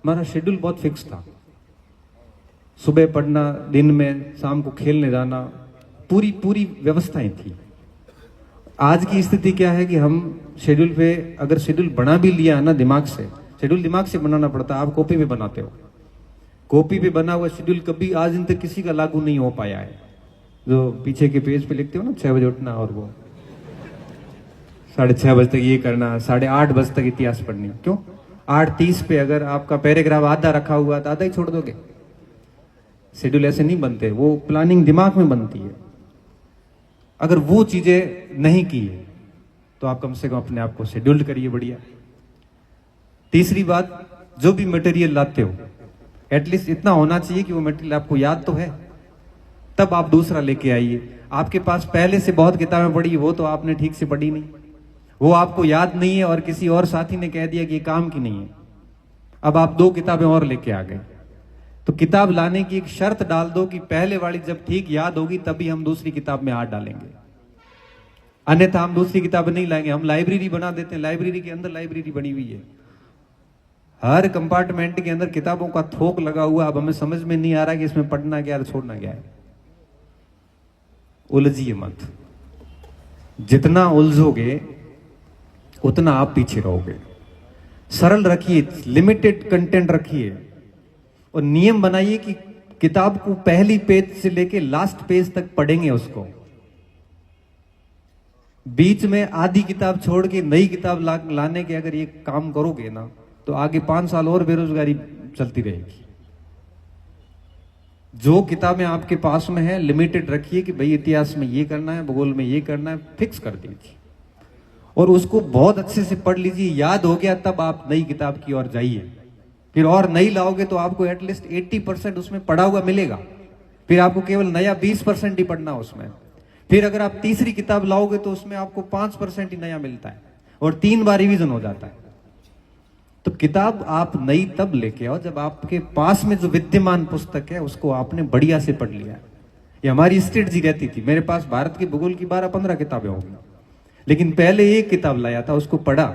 हमारा शेड्यूल बहुत फिक्स था। सुबह पढ़ना, दिन में शाम को खेलने जाना, पूरी व्यवस्थाएं थी। आज की स्थिति क्या है कि हम शेड्यूल पे, अगर शेड्यूल बना भी लिया है ना दिमाग से, शेड्यूल दिमाग से बनाना पड़ता है। आप कॉपी पे बनाते हो, कॉपी पे बना हुआ शेड्यूल कभी आज दिन तक किसी का लागू नहीं हो पाया है। जो पीछे के पेज पे लिखते हो ना 6 बजे उठना और वो 6:30 बजे तक ये करना, 8:30 बजे तक इतिहास पढ़नी। क्यों? 8:30 पे अगर आपका पैराग्राफ आधा रखा हुआ तो आधा ही छोड़ दोगे। शेड्यूल ऐसे नहीं बनते, वो प्लानिंग दिमाग में बनती है। अगर वो चीजें नहीं की है तो आप कम से कम अपने आप को शेड्यूल्ड करिए बढ़िया। तीसरी बात, जो भी मटेरियल लाते हो एटलीस्ट इतना होना चाहिए कि वो मटेरियल आपको याद तो है, तब आप दूसरा लेके आइए। आपके पास पहले से बहुत किताबें पढ़ी, वो तो आपने ठीक से पढ़ी नहीं, वो आपको याद नहीं है और किसी और साथी ने कह दिया कि ये काम की नहीं है, अब आप 2 किताबें और लेके आ गए। तो किताब लाने की एक शर्त डाल दो कि पहले वाली जब ठीक याद होगी तभी हम दूसरी किताब में हाथ डालेंगे, अन्यथा हम दूसरी किताब नहीं लाएंगे। हम लाइब्रेरी बना देते हैं, लाइब्रेरी के अंदर लाइब्रेरी बनी हुई है, हर कंपार्टमेंट के अंदर किताबों का थोक लगा हुआ। अब हमें समझ में नहीं आ रहा कि इसमें पढ़ना क्या है छोड़ना क्या है। उलझिए मत, जितना उलझोगे उतना आप पीछे रहोगे। सरल रखिए, लिमिटेड कंटेंट रखिए और नियम बनाइए कि किताब को पहली पेज से लेके लास्ट पेज तक पढ़ेंगे उसको। बीच में आधी किताब छोड़ के नई किताब लाने के अगर ये काम करोगे ना तो आगे 5 साल और बेरोजगारी चलती रहेगी। जो किताबें आपके पास में है लिमिटेड रखिए कि भाई इतिहास में ये करना है, भूगोल में ये करना है, फिक्स कर दीजिए और उसको बहुत अच्छे से पढ़ लीजिए। याद हो गया तब आप नई किताब की ओर जाइए। फिर और नई लाओगे तो आपको एटलीस्ट 80% उसमें पढ़ा हुआ मिलेगा, फिर आपको केवल नया 20% ही पढ़ना उसमें। फिर अगर आप तीसरी किताब लाओगे तो उसमें आपको 5% ही नया मिलता है और 3 बार रिवीजन हो जाता है। तो किताब आप नई तब लेके आओ जब आपके पास में जो विद्यमान पुस्तक है उसको आपने बढ़िया से पढ़ लिया। ये हमारी स्ट्रेटजी रहती थी। मेरे पास भारत के भूगोल की 12-15 किताबें होंगी, लेकिन पहले एक किताब लाया था, उसको पढ़ा,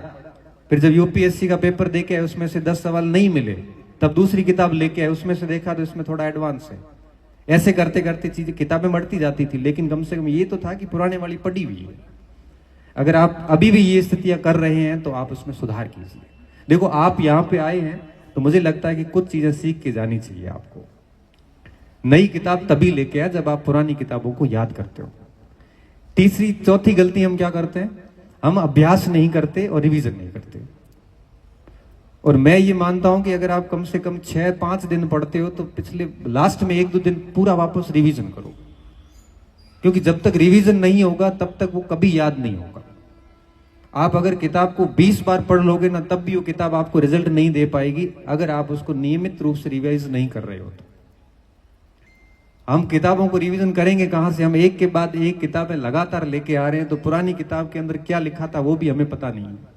फिर जब यूपीएससी का पेपर देके आए उसमें से 10 सवाल नहीं मिले तब दूसरी किताब लेके आए, उसमें से देखा तो इसमें थोड़ा एडवांस है। ऐसे करते करते चीजें किताबें बढ़ती जाती थी, लेकिन कम से कम ये तो था कि पुराने वाली पढ़ी हुई है। अगर आप अभी भी ये स्थितियां कर रहे हैं तो आप उसमें सुधार कीजिए। देखो, आप यहाँ पे आए हैं तो मुझे लगता है कि कुछ चीजें सीख के जानी चाहिए आपको। नई किताब तभी लेके आए जब आप पुरानी किताबों को याद करते हो। चौथी गलती हम क्या करते हैं, हम अभ्यास नहीं करते और रिवीजन नहीं करते। और मैं ये मानता हूं कि अगर आप कम से कम 6-5 दिन पढ़ते हो तो पिछले लास्ट में 1-2 दिन पूरा वापस रिवीजन करो, क्योंकि जब तक रिवीजन नहीं होगा तब तक वो कभी याद नहीं होगा। आप अगर किताब को 20 बार पढ़ लोगे ना तब भी वो किताब आपको रिजल्ट नहीं दे पाएगी अगर आप उसको नियमित रूप से रिवाइज नहीं कर रहे हो तो। हम किताबों को रिवीजन करेंगे कहां से? हम एक के बाद एक किताबें लगातार लेके आ रहे हैं तो पुरानी किताब के अंदर क्या लिखा था वो भी हमें पता नहीं है।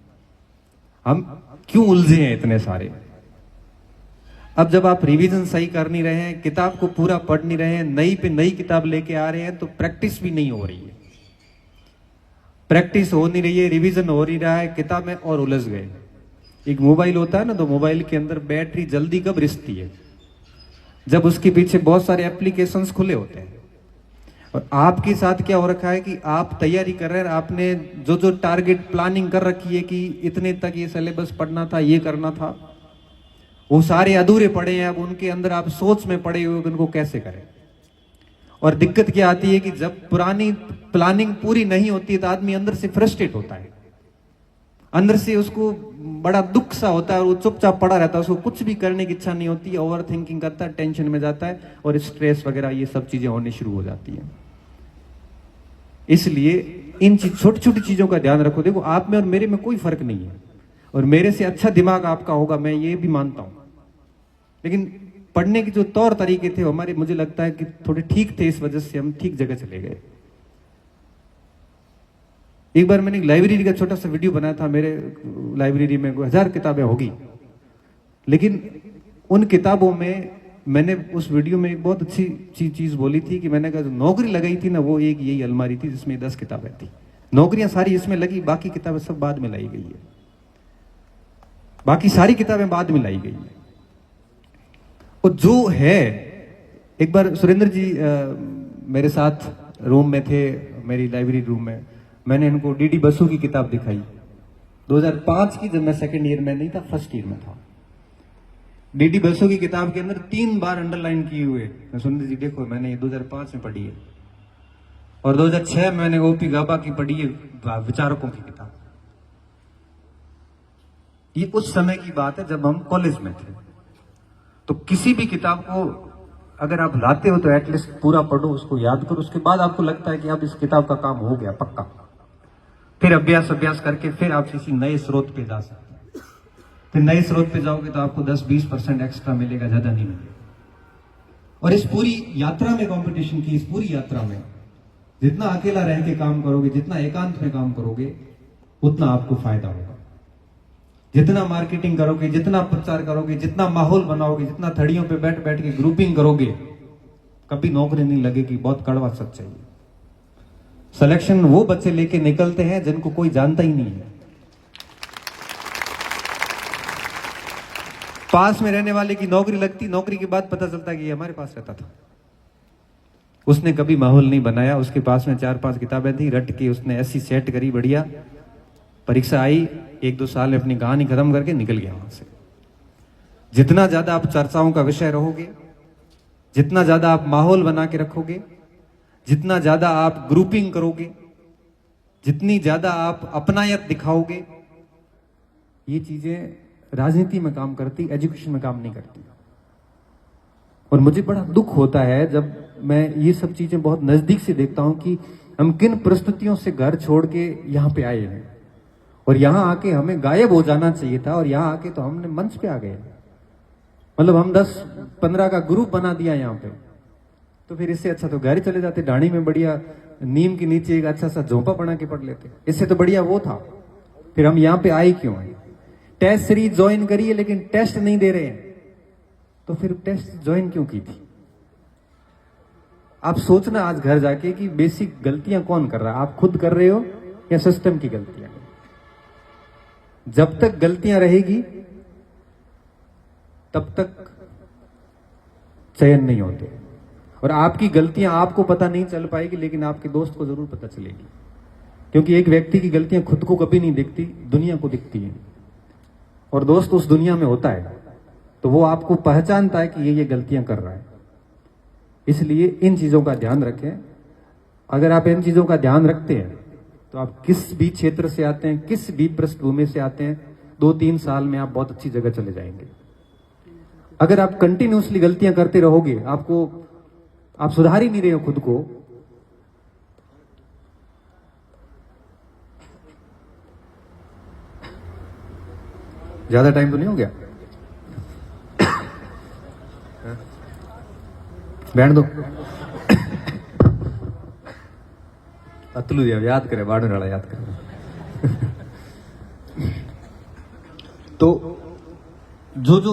हम क्यों उलझे हैं इतने सारे? अब जब आप रिवीजन सही कर नहीं रहे हैं, किताब को पूरा पढ़ नहीं रहे हैं, नई पे नई किताब लेके आ रहे हैं तो प्रैक्टिस भी नहीं हो रही है। प्रैक्टिस हो नहीं रही है, रिवीजन हो नहीं रहा है, किताबें और उलझ गए। एक मोबाइल होता है ना, तो मोबाइल के अंदर बैटरी जल्दी कब रिसती है? जब उसके पीछे बहुत सारे एप्लीकेशंस खुले होते हैं। और आपके साथ क्या हो रखा है कि आप तैयारी कर रहे हैं, आपने जो जो टारगेट प्लानिंग कर रखी है कि इतने तक ये सिलेबस पढ़ना था, ये करना था, वो सारे अधूरे पड़े हैं। अब उनके अंदर आप सोच में पड़े हुए उनको कैसे करें? और दिक्कत क्या आती है कि जब पुरानी प्लानिंग पूरी नहीं होती है तो आदमी अंदर से फ्रस्ट्रेट होता है, अंदर से उसको बड़ा दुख सा होता है और वो चुपचाप पड़ा रहता है, उसको कुछ भी करने की इच्छा नहीं होती, ओवर थिंकिंग करता है, टेंशन में जाता है और स्ट्रेस वगैरह ये सब चीजें होने शुरू हो जाती हैं। इसलिए इन छोटी छोटी चीजों का ध्यान रखो। देखो, आप में और मेरे में कोई फर्क नहीं है और मेरे से अच्छा दिमाग आपका होगा, मैं ये भी मानता हूं, लेकिन पढ़ने के जो तौर तरीके थे हमारे, मुझे लगता है कि थोड़े ठीक थे, इस वजह से हम ठीक जगह चले गए। एक बार मैंने एक लाइब्रेरी का छोटा सा वीडियो बनाया था। मेरे लाइब्रेरी में 1000 किताबें होगी, लेकिन उन किताबों में मैंने उस वीडियो में एक बहुत अच्छी चीज बोली थी कि मैंने कहा जो नौकरी लगाई थी ना, वो एक यही अलमारी थी जिसमें 10 किताबें थी। नौकरियां सारी इसमें लगी, बाकी किताबें सब बाद में लाई गई है, बाकी सारी किताबें बाद में लाई गई है। और जो है, एक बार सुरेंद्र जी मेरे साथ रूम में थे, मेरी लाइब्रेरी रूम में, मैंने इनको डीडी बसु की किताब दिखाई 2005 की, जब मैं सेकंड ईयर में नहीं था, फर्स्ट ईयर में था। डीडी बसु की किताब के अंदर 3 बार अंडरलाइन किए हुए। सुरेंद्र जी देखो, मैंने ये 2005 में पढ़ी है और 2006 में मैंने ओपी गाबा की पढ़ी है, विचारकों की किताब। ये उस समय की बात है जब हम कॉलेज में थे। तो किसी भी किताब को अगर आप लाते हो तो एटलीस्ट पूरा पढ़ो, उसको याद करो, उसके बाद आपको लगता है कि अब इस किताब का काम हो गया पक्का, फिर अभ्यास करके फिर आप किसी नए स्रोत पे जा सकते हैं। फिर नए स्रोत पे जाओगे तो आपको 10-20% एक्स्ट्रा मिलेगा, ज्यादा नहीं मिलेगा। और इस पूरी यात्रा में, कंपटीशन की इस पूरी यात्रा में जितना अकेला रह के काम करोगे, जितना एकांत में काम करोगे, उतना आपको फायदा होगा। जितना मार्केटिंग करोगे, जितना प्रचार करोगे, जितना माहौल बनाओगे, जितना थड़ियों पे बैठ बैठ के ग्रुपिंग करोगे, कभी नौकरी नहीं लगेगी। बहुत कड़वा सच है। सिलेक्शन वो बच्चे लेके निकलते हैं जिनको कोई जानता ही नहीं है। पास में रहने वाले की नौकरी लगती, नौकरी के बाद पता चलता कि ये हमारे पास रहता था। उसने कभी माहौल नहीं बनाया, उसके पास में 4-5 किताबें थी, रट के उसने ऐसी सेट करी बढ़िया, परीक्षा आई, 1-2 साल में अपनी कहानी खत्म करके निकल गया वहां से। जितना ज्यादा आप चर्चाओं का विषय रहोगे, जितना ज्यादा आप माहौल बना के रखोगे, जितना ज्यादा आप ग्रुपिंग करोगे, जितनी ज्यादा आप अपनायत दिखाओगे, ये चीजें राजनीति में काम करती, एजुकेशन में काम नहीं करती। और मुझे बड़ा दुख होता है जब मैं ये सब चीजें बहुत नजदीक से देखता हूं कि हम किन परिस्थितियों से घर छोड़ के यहां पे आए हैं, और यहां आके हमें गायब हो जाना चाहिए था, और यहां आके तो हमने मंच पे आ गए। मतलब हम 10-15 का ग्रुप बना दिया यहां पे, तो फिर इससे अच्छा तो घर ही चले जाते, ढाणी में बढ़िया नीम के नीचे एक अच्छा सा झोंपा बना के पढ़ लेते। इससे तो बढ़िया वो था। फिर हम यहां पे आए क्यों है? टेस्ट सीरीज ज्वाइन करिए लेकिन टेस्ट नहीं दे रहे हैं, तो फिर टेस्ट ज्वाइन क्यों की थी? आप सोचना आज घर जाके कि बेसिक गलतियां कौन कर रहा है, आप खुद कर रहे हो या सिस्टम की गलतियां? जब तक गलतियां रहेगी तब तक चयन नहीं होते, और आपकी गलतियां आपको पता नहीं चल पाएगी, लेकिन आपके दोस्त को जरूर पता चलेगी। क्योंकि एक व्यक्ति की गलतियां खुद को कभी नहीं दिखती, दुनिया को दिखती है, और दोस्त उस दुनिया में होता है, तो वो आपको पहचानता है कि ये गलतियां कर रहा है। इसलिए इन चीजों का ध्यान रखें। अगर आप इन चीजों का ध्यान रखते हैं तो आप किस भी क्षेत्र से आते हैं, किस भी पृष्ठभूमि से आते हैं, 2-3 साल में आप बहुत अच्छी जगह चले जाएंगे। अगर आप कंटिन्यूसली गलतियां करते रहोगे, आप सुधार ही नहीं रहे हो खुद को, ज्यादा टाइम तो नहीं हो गया? बैठ दो। अतलू याद करे, बाड़ू नाला याद करे। तो जो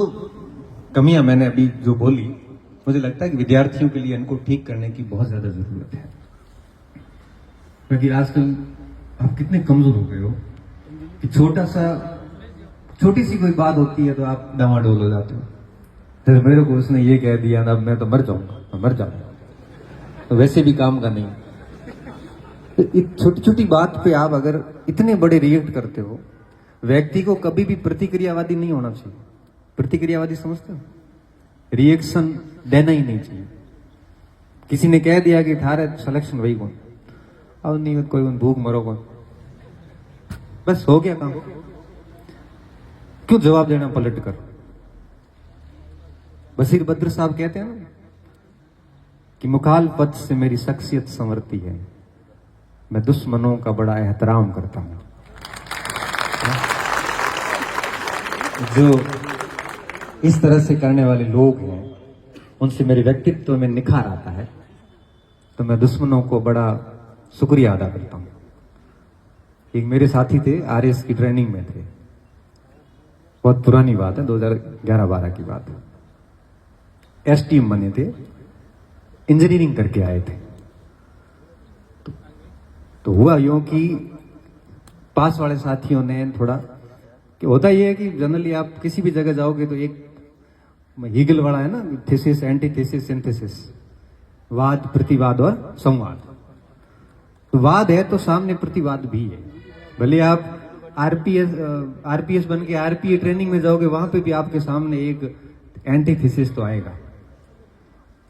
कमियां मैंने अभी जो बोली, मुझे लगता है कि विद्यार्थियों के लिए इनको ठीक करने की बहुत ज्यादा जरूरत है। क्योंकि आजकल आप कितने कमजोर हो गए हो कि छोटी सी कोई बात होती है तो आप डामाडोल हो जाते हो। फिर मेरे को उसने ये कह दिया ना, अब मैं तो मर जाऊंगा, तो वैसे भी काम का नहीं। तो एक छोटी छोटी बात पे आप अगर इतने बड़े रिएक्ट करते हो, व्यक्ति को कभी भी प्रतिक्रियावादी नहीं होना चाहिए। प्रतिक्रियावादी समझते हो? रिएक्शन देना ही नहीं चाहिए। किसी ने कह दिया कि थारे सिलेक्शन वही कौन, अब नहीं कोई भूख मरो कौन, बस हो गया काम। क्यों जवाब देना पलट कर? बशीर बद्र साहब कहते हैं ना कि मुखालफत से मेरी शख्सियत संवरती है, मैं दुश्मनों का बड़ा एहतराम करता हूं। जो इस तरह से करने वाले लोग हैं, उनसे मेरे व्यक्तित्व में निखार आता है, तो मैं दुश्मनों को बड़ा शुक्रिया अदा करता हूं। एक मेरे साथी थे, आरएस की ट्रेनिंग में थे, बहुत पुरानी बात है, 2011-12 की बात है। एसटीएम बने थे, इंजीनियरिंग करके आए थे। तो हुआ यूं कि पास वाले साथियों ने थोड़ा, कि होता यह है कि जनरली आप किसी भी जगह जाओगे तो एक हीगल वाला है ना, थीसिस, एंटीथीसिस, सिंथेसिस, वाद, प्रतिवाद और संवाद। तो वाद है तो सामने प्रतिवाद भी है। भले आप आरपीएस बन के आरपीए ट्रेनिंग में जाओगे, वहां पे भी आपके सामने एक एंटीथीसिस तो आएगा।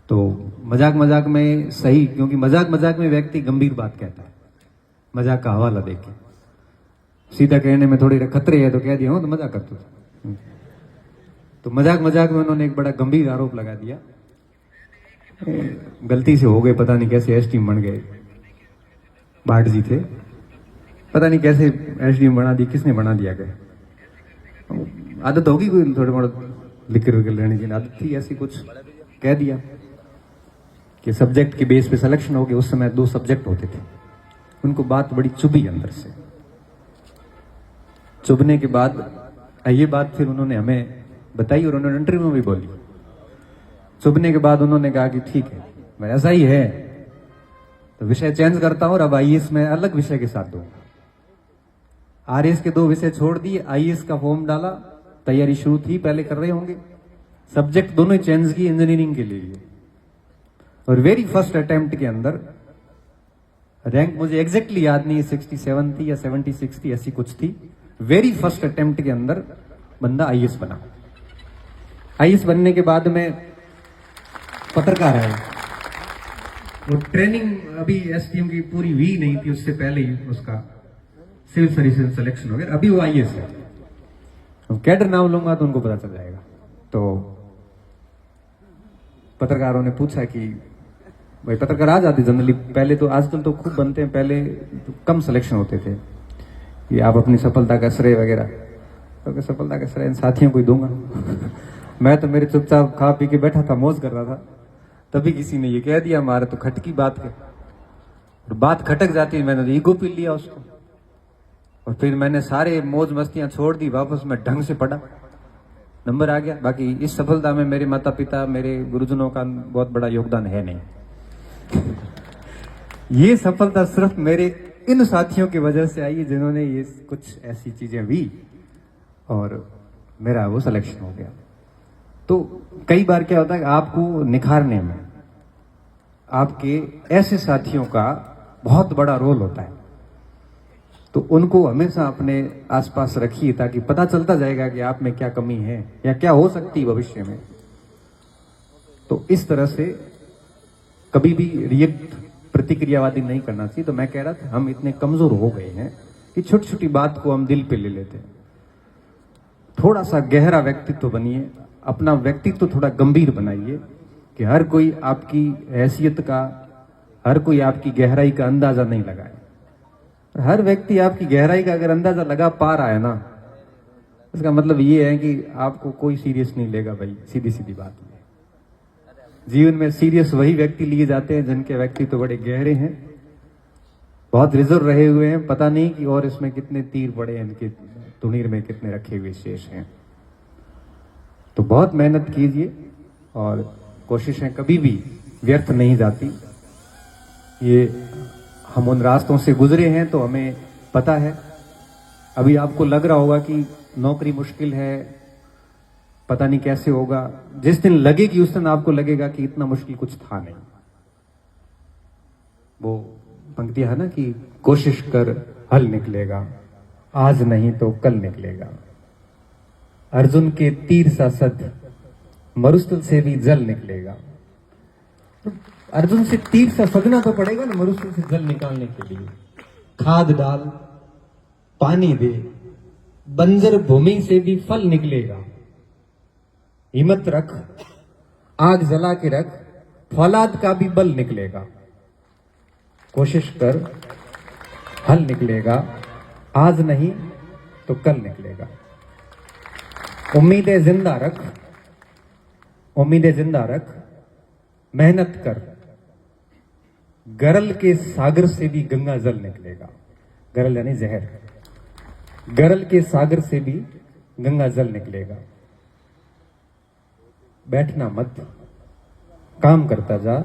तो मजाक मजाक में सही, क्योंकि मजाक मजाक में व्यक्ति गंभीर बात कहता है, मजाक का हवाला देके। सीधा कहने में थोड़ी खतरे है तो कह दिया, तो मजाक करते थे। तो मजाक मजाक में उन्होंने एक बड़ा गंभीर आरोप लगा दिया गलती से हो गए, पता नहीं कैसे एसडीएम बन गए। भाट जी थे, पता नहीं कैसे एसडीएम बना दी, किसने बना दिया गया। आदत होगी कोई थोड़े मोड़े लिख विकर लेने की आदत थी, ऐसी कुछ कह दिया कि सब्जेक्ट के बेस पे सिलेक्शन हो गया। उस समय 2 सब्जेक्ट होते थे, उनको बात बड़ी चुभी अंदर से। चुभने के बाद ये बात फिर उन्होंने हमें बताई और उन्होंने इंटरव्यू में भी बोली। चुभने के बाद उन्होंने कहा कि ठीक है, मैं ऐसा ही है तो विषय चेंज करता हूं और अब आईएएस में अलग विषय के साथ दूंगा। आरएस के 2 विषय छोड़ दिए, आईएएस का फॉर्म डाला, तैयारी शुरू थी, पहले कर रहे होंगे। सब्जेक्ट दोनों ही चेंज किए इंजीनियरिंग के लिए। और वेरी फर्स्ट अटेम्प्ट के अंदर रैंक मुझे एग्जैक्टली याद नहीं है, 67 थी या 76 थी, ऐसी कुछ थी। वेरी फर्स्ट अटेम्प्ट के अंदर बंदा आईएएस बना। आईएएस बनने के बाद में पत्रकार है। वो ट्रेनिंग अभी एसडीएम की पूरी हुई नहीं थी, उससे पहले ही उसका सिविल सर्विस सिलेक्शन हो गया। अभी वो आईएएस है। अब कैडर नाम लूंगा तो उनको पता चल जाएगा। तो पत्रकारों ने पूछा कि भाई पत्रकार आ जाते जनरली, पहले तो, आजकल तो खूब बनते हैं, पहले तो कम सिलेक्शन होते थे कि आप अपनी सफलता का श्रेय वगैरह, तो सफलता का श्रेय इन साथियों को ही दूंगा। मैं तो मेरे चुपचाप खा पी के बैठा था, मौज कर रहा था, तभी किसी ने ये कह दिया, हमारे तो खटकी बात के, और बात खटक जाती है। मैंने तो ईगो पी लिया उसको, और फिर मैंने सारे मौज मस्तियां छोड़ दी, वापस मैं ढंग से पढ़ा, नंबर आ गया। बाकी इस सफलता में मेरे माता पिता, मेरे गुरुजनों का बहुत बड़ा योगदान है नहीं। ये सफलता सिर्फ मेरे इन साथियों की वजह से आई है जिन्होंने ये कुछ ऐसी चीजें हुई और मेरा वो सिलेक्शन हो गया। तो कई बार क्या होता है कि आपको निखारने में आपके ऐसे साथियों का बहुत बड़ा रोल होता है, तो उनको हमेशा अपने आसपास रखिए ताकि पता चलता जाएगा कि आप में क्या कमी है या क्या हो सकती है भविष्य में। तो इस तरह से कभी भी रिएक्ट, प्रतिक्रियावादी नहीं करना चाहिए। तो मैं कह रहा था हम इतने कमजोर हो गए हैं कि छोटी छोटी बात को हम दिल पे ले लेते हैं। थोड़ा सा गहरा व्यक्तित्व बनिए, अपना व्यक्तित्व थोड़ा गंभीर बनाइए कि हर कोई आपकी हैसियत का, हर कोई आपकी गहराई का अंदाजा नहीं लगाए। हर व्यक्ति आपकी गहराई का अगर अंदाजा लगा पा रहा है ना, इसका मतलब ये है कि आपको कोई सीरियस नहीं लेगा भाई, सीधी सीधी बात है। जीवन में सीरियस वही व्यक्ति लिए जाते हैं जिनके व्यक्ति तो बड़े गहरे हैं, बहुत रिजर्व रहे हुए हैं, पता नहीं कि और इसमें कितने तीर पड़े हैं, इनके तुनीर में कितने रखे हुए शेष हैं। तो बहुत मेहनत कीजिए और कोशिशें कभी भी व्यर्थ नहीं जाती। ये हम उन रास्तों से गुजरे हैं तो हमें पता है। अभी आपको लग रहा होगा कि नौकरी मुश्किल है, पता नहीं कैसे होगा। जिस दिन लगेगी उस दिन आपको लगेगा कि इतना मुश्किल कुछ था नहीं। वो पंक्तियां है ना कि कोशिश कर हल निकलेगा, आज नहीं तो कल निकलेगा। अर्जुन के तीर सा सत्य, मरुस्थल से भी जल निकलेगा। तो अर्जुन से तीर सा सदना तो पड़ेगा ना मरुस्थल से जल निकालने के लिए। खाद डाल, पानी दे, बंजर भूमि से भी फल निकलेगा। हिम्मत रख, आग जला के रख, फौलाद का भी बल निकलेगा। कोशिश कर, हल निकलेगा, आज नहीं तो कल निकलेगा। उम्मीदें जिंदा रख, उम्मीदें जिंदा रख, मेहनत कर, गरल के सागर से भी गंगा जल निकलेगा। गरल यानी जहर, गरल के सागर से भी गंगा जल निकलेगा। बैठना मत, काम करता जा,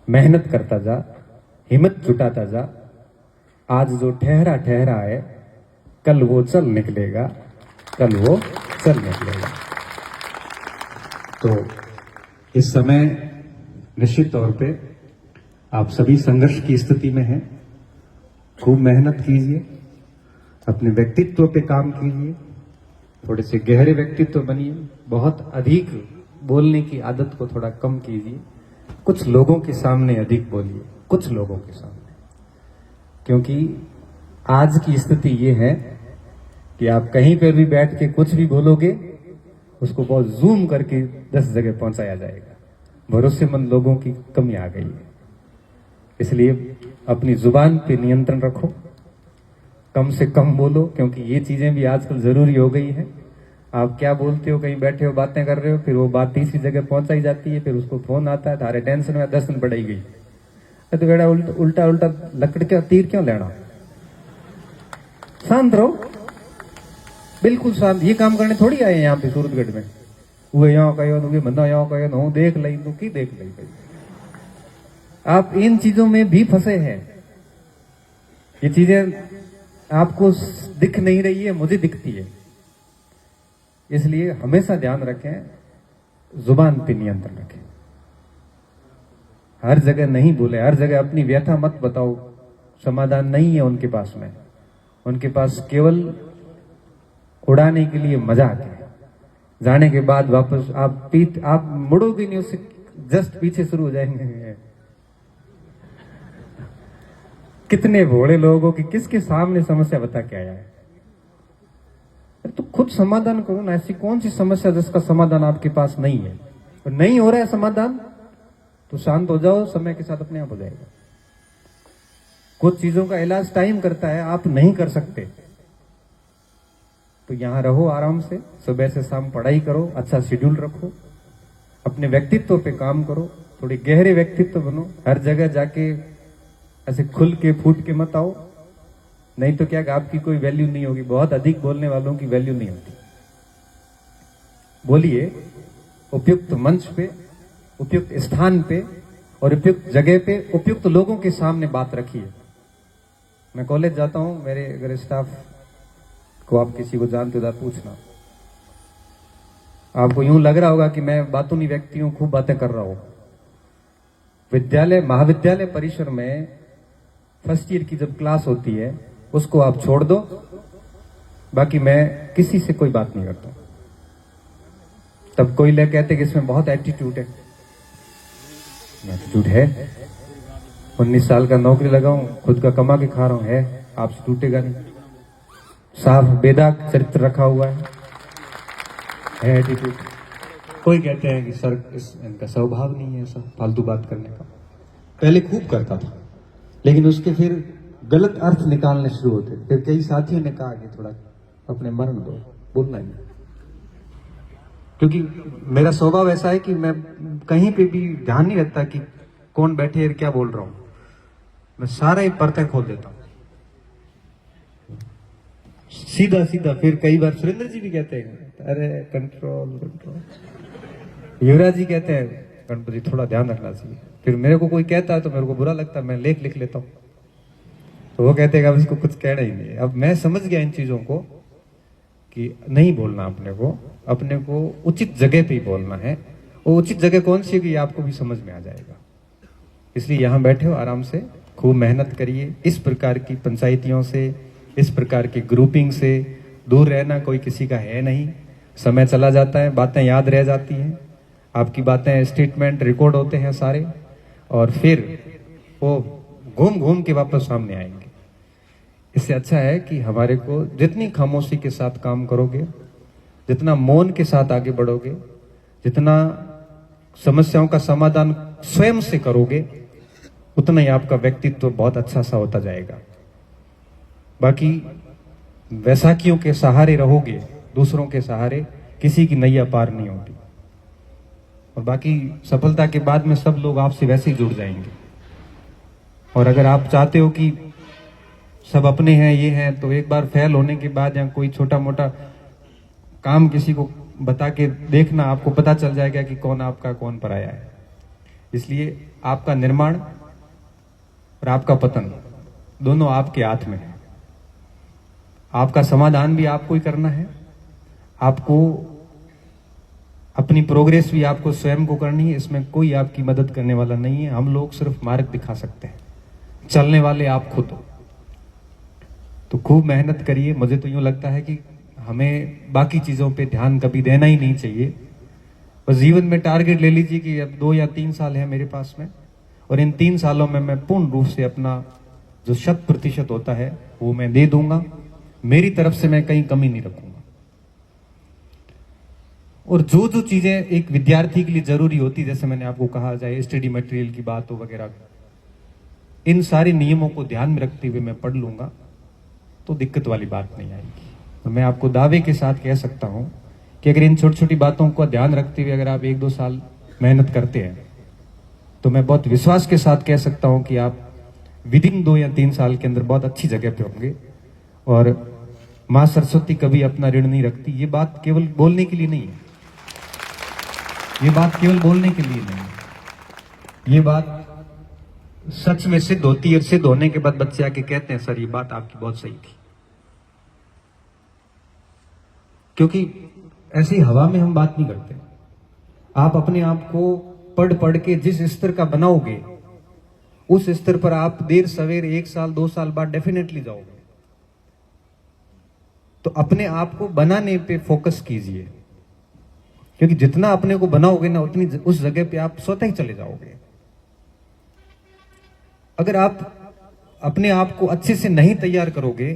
मेहनत करता जा, हिम्मत जुटाता जा। आज जो ठहरा ठहरा है, कल वो चल निकलेगा, कल वो चल निकलेगा। तो इस समय निश्चित तौर पे आप सभी संघर्ष की स्थिति में हैं। खूब मेहनत कीजिए, अपने व्यक्तित्व पे काम कीजिए, थोड़े से गहरे व्यक्तित्व बनिए, बहुत अधिक बोलने की आदत को थोड़ा कम कीजिए। कुछ लोगों के सामने अधिक बोलिए, कुछ लोगों के सामने, क्योंकि आज की स्थिति ये है कि आप कहीं पर भी बैठ के कुछ भी बोलोगे, उसको बहुत जूम करके 10 जगह पहुंचाया जाएगा। भरोसेमंद लोगों की कमी आ गई है। इसलिए अपनी जुबान पे नियंत्रण रखो, कम से कम बोलो, क्योंकि ये चीजें भी आजकल जरूरी हो गई है। आप क्या बोलते हो, कहीं बैठे हो बातें कर रहे हो, फिर वो बात तीसरी जगह पहुंचाई जाती है, फिर उसको फोन आता है, थारे टेंशन में 10 दिन बढ़ाई गई। तो बेटा उल्टा उल्टा लकड़ के तीर क्यों लेना, शांत रहो, बिल्कुल शांत। ये काम करने थोड़ी आए यहाँ पे सूरतगढ़ में, वो यहाँ कहो वे बंदा यहाँ कहो देख ली तो की देख ली भाई। आप इन चीजों में भी फंसे हैं। ये चीजें आपको दिख नहीं रही है, मुझे दिखती है। इसलिए हमेशा ध्यान रखें, जुबान पे नियंत्रण रखें, हर जगह नहीं बोले, हर जगह अपनी व्यथा मत बताओ। समाधान नहीं है उनके पास में, उनके पास केवल उड़ाने के लिए मजाक है। जाने के बाद वापस आप मुड़ोगे नहीं, उससे जस्ट पीछे शुरू हो जाएंगे। कितने भोले लोगों की किसके सामने समस्या बता के आया है, तो खुद समाधान करो ना। ऐसी कौन सी समस्या जिसका समाधान आपके पास नहीं है, और नहीं हो रहा है समाधान तो शांत हो जाओ, समय के साथ अपने आप हो जाएगा। कुछ चीजों का इलाज टाइम करता है, आप नहीं कर सकते तो यहां रहो आराम से, सुबह से शाम पढ़ाई करो, अच्छा शेड्यूल रखो, अपने व्यक्तित्व पे काम करो, थोड़े गहरे व्यक्तित्व बनो। हर जगह जाके ऐसे खुल के फूट के मत आओ, नहीं तो क्या आपकी कोई वैल्यू नहीं होगी। बहुत अधिक बोलने वालों की वैल्यू नहीं होती। बोलिए उपयुक्त मंच पे, उपयुक्त स्थान पे और उपयुक्त जगह पे, उपयुक्त लोगों के सामने बात रखिए। मैं कॉलेज जाता हूं, मेरे अगर स्टाफ को आप किसी को जानते हो पूछना, आपको यूं लग रहा होगा कि मैं बातूनी व्यक्ति हूं, खूब बातें कर रहा हूं। विद्यालय महाविद्यालय परिसर में फर्स्ट ईयर की जब क्लास होती है उसको आप छोड़ दो, बाकी मैं किसी से कोई बात नहीं करता। तब कोई लोग कहते कि इसमें बहुत एटीट्यूड है। एटीट्यूड है, 19 साल का नौकरी लगा हूं, खुद का कमा के खा रहा हूं, है आपसे टूटेगा नहीं। साफ बेदाग चरित्र रखा हुआ है एटीट्यूड। कोई कहते हैं कि सर इनका स्वभाव नहीं है ऐसा फालतू बात करने का। पहले खूब करता था, लेकिन उसके फिर गलत अर्थ निकालने शुरू होते। फिर कई साथियों ने कहा कि थोड़ा अपने मरण दो, बोलना ही, क्योंकि मेरा स्वभाव ऐसा है कि मैं कहीं पे भी ध्यान नहीं रखता कि कौन बैठे और क्या बोल रहा हूं। मैं सारा ही पर्दे खोल देता हूं सीधा सीधा। फिर कई बार सुरेंद्र जी भी कहते हैं अरे कंट्रोल कंट्रोल। युवराज जी कहते हैं गणपति जी थोड़ा ध्यान रखना चाहिए। फिर मेरे को कोई कहता है तो मेरे को बुरा लगता है, मैं लिख लेता हूं। तो वो कहते हैं अब इसको कुछ कहना ही नहीं। अब मैं समझ गया इन चीजों को कि नहीं बोलना, अपने को उचित जगह पे ही बोलना है। वो उचित जगह कौन सी है कि आपको भी समझ में आ जाएगा। इसलिए यहां बैठे हो आराम से, खूब मेहनत करिए। इस प्रकार की पंचायतियों से, इस प्रकार की ग्रुपिंग से दूर रहना कोई किसी का है नहीं। समय चला जाता है, बातें याद रह जाती हैं, आपकी बातें स्टेटमेंट रिकॉर्ड होते हैं सारे, और फिर वो घूम घूम के वापस सामने आएंगे। इससे अच्छा है कि हमारे को जितनी खामोशी के साथ काम करोगे, जितना मौन के साथ आगे बढ़ोगे, जितना समस्याओं का समाधान स्वयं से करोगे, उतना ही आपका व्यक्तित्व बहुत अच्छा सा होता जाएगा। बाकी वैसाखियों के सहारे रहोगे, दूसरों के सहारे, किसी की नैया पार नहीं होती। और बाकी सफलता के बाद में सब लोग आपसे वैसे ही जुड़ जाएंगे। और अगर आप चाहते हो कि सब अपने हैं, ये हैं, तो एक बार फेल होने के बाद या कोई छोटा मोटा काम किसी को बता के देखना, आपको पता चल जाएगा कि कौन आपका कौन पराया है। इसलिए आपका निर्माण और आपका पतन दोनों आपके हाथ में है। आपका समाधान भी आपको ही करना है, आपको अपनी प्रोग्रेस भी आपको स्वयं को करनी है। इसमें कोई आपकी मदद करने वाला नहीं है। हम लोग सिर्फ मार्ग दिखा सकते हैं, चलने वाले आप खुद हो। तो खूब मेहनत करिए। मुझे तो यूं लगता है कि हमें बाकी चीजों पे ध्यान कभी देना ही नहीं चाहिए। बस जीवन में टारगेट ले लीजिए कि अब 2 या 3 साल है मेरे पास में, और इन 3 सालों में मैं पूर्ण रूप से अपना जो 100% होता है वो मैं दे दूंगा। मेरी तरफ से मैं कहीं कमी नहीं रखूंगा। और जो जो चीजें एक विद्यार्थी के लिए जरूरी होती, जैसे मैंने आपको कहा, चाहे स्टडी मटेरियल की बात हो वगैरह, इन सारे नियमों को ध्यान में रखते हुए मैं पढ़ लूंगा तो दिक्कत वाली बात नहीं आएगी। तो मैं आपको दावे के साथ कह सकता हूं कि अगर इन छोटी छोटी बातों को ध्यान रखते हुए अगर आप 1-2 साल मेहनत करते हैं तो मैं बहुत विश्वास के साथ कह सकता हूं कि आप विद इन 2 या 3 साल के अंदर बहुत अच्छी जगह पे होंगे। और मां सरस्वती कभी अपना ऋण नहीं रखती। ये बात केवल बोलने के लिए नहीं है, ये बात केवल बोलने के लिए नहीं है, ये बात सच में सिद्ध होती है। और सिद्ध होने के बाद बच्चे आके कहते हैं सर ये बात आपकी बहुत सही थी। क्योंकि ऐसी हवा में हम बात नहीं करते। आप अपने आप को पढ़ पढ़ के जिस स्तर का बनाओगे उस स्तर पर आप देर सवेर 1 साल 2 साल बाद डेफिनेटली जाओगे। तो अपने आप को बनाने पे फोकस कीजिए, क्योंकि जितना अपने को बनाओगे ना उतनी उस जगह पे आप स्वतः ही चले जाओगे। अगर आप अपने आप को अच्छे से नहीं तैयार करोगे,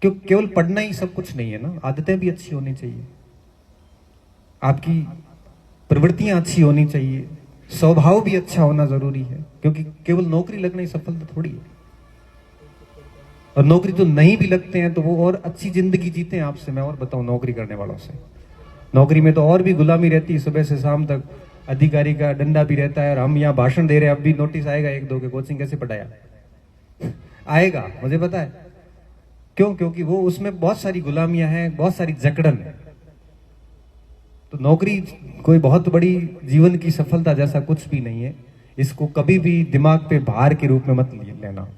क्योंकि केवल पढ़ना ही सब कुछ नहीं है ना, आदतें भी अच्छी होनी चाहिए, आपकी प्रवृत्तियां अच्छी होनी चाहिए, स्वभाव भी अच्छा होना जरूरी है। क्योंकि केवल नौकरी लगना ही सफलता थोड़ी है। और नौकरी तो नहीं भी लगते हैं तो वो और अच्छी जिंदगी जीते हैं आपसे। मैं और बताऊं नौकरी करने वालों से, नौकरी में तो और भी गुलामी रहती है, सुबह से शाम तक अधिकारी का डंडा भी रहता है। और हम यहाँ भाषण दे रहे हैं, अब भी नोटिस आएगा 1-2 के कोचिंग कैसे पढ़ाया आएगा, मुझे पता है क्यों, क्योंकि वो उसमें बहुत सारी गुलामियां हैं, बहुत सारी जकड़न है। तो नौकरी कोई बहुत बड़ी जीवन की सफलता जैसा कुछ भी नहीं है। इसको कभी भी दिमाग पे भार के रूप में मत लेना।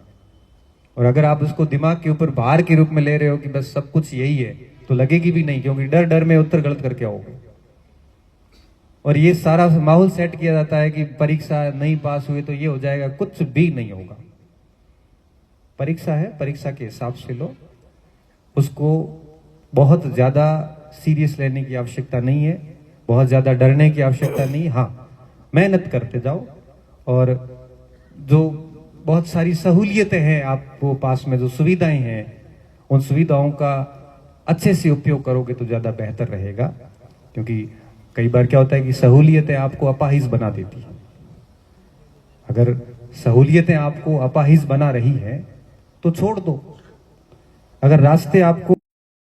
और अगर आप उसको दिमाग के ऊपर भार के रूप में ले रहे हो कि बस सब कुछ यही है, तो लगेगी भी नहीं, क्योंकि डर डर में उत्तर गलत करके आओगे। और ये सारा माहौल सेट किया जाता है कि परीक्षा नहीं पास हुए तो ये हो जाएगा, कुछ भी नहीं होगा। परीक्षा है, परीक्षा के हिसाब से लो, उसको बहुत ज्यादा सीरियस लेने की आवश्यकता नहीं है, बहुत ज्यादा डरने की आवश्यकता नहीं। हाँ, मेहनत करते जाओ और जो बहुत सारी सहूलियतें हैं आपको पास में, जो सुविधाएं हैं, उन सुविधाओं का अच्छे से उपयोग करोगे तो ज्यादा बेहतर रहेगा। क्योंकि कई बार क्या होता है कि सहूलियतें आपको अपाहिज बना देती है। अगर सहूलियतें आपको अपाहिज बना रही है तो छोड़ दो। अगर रास्ते आपको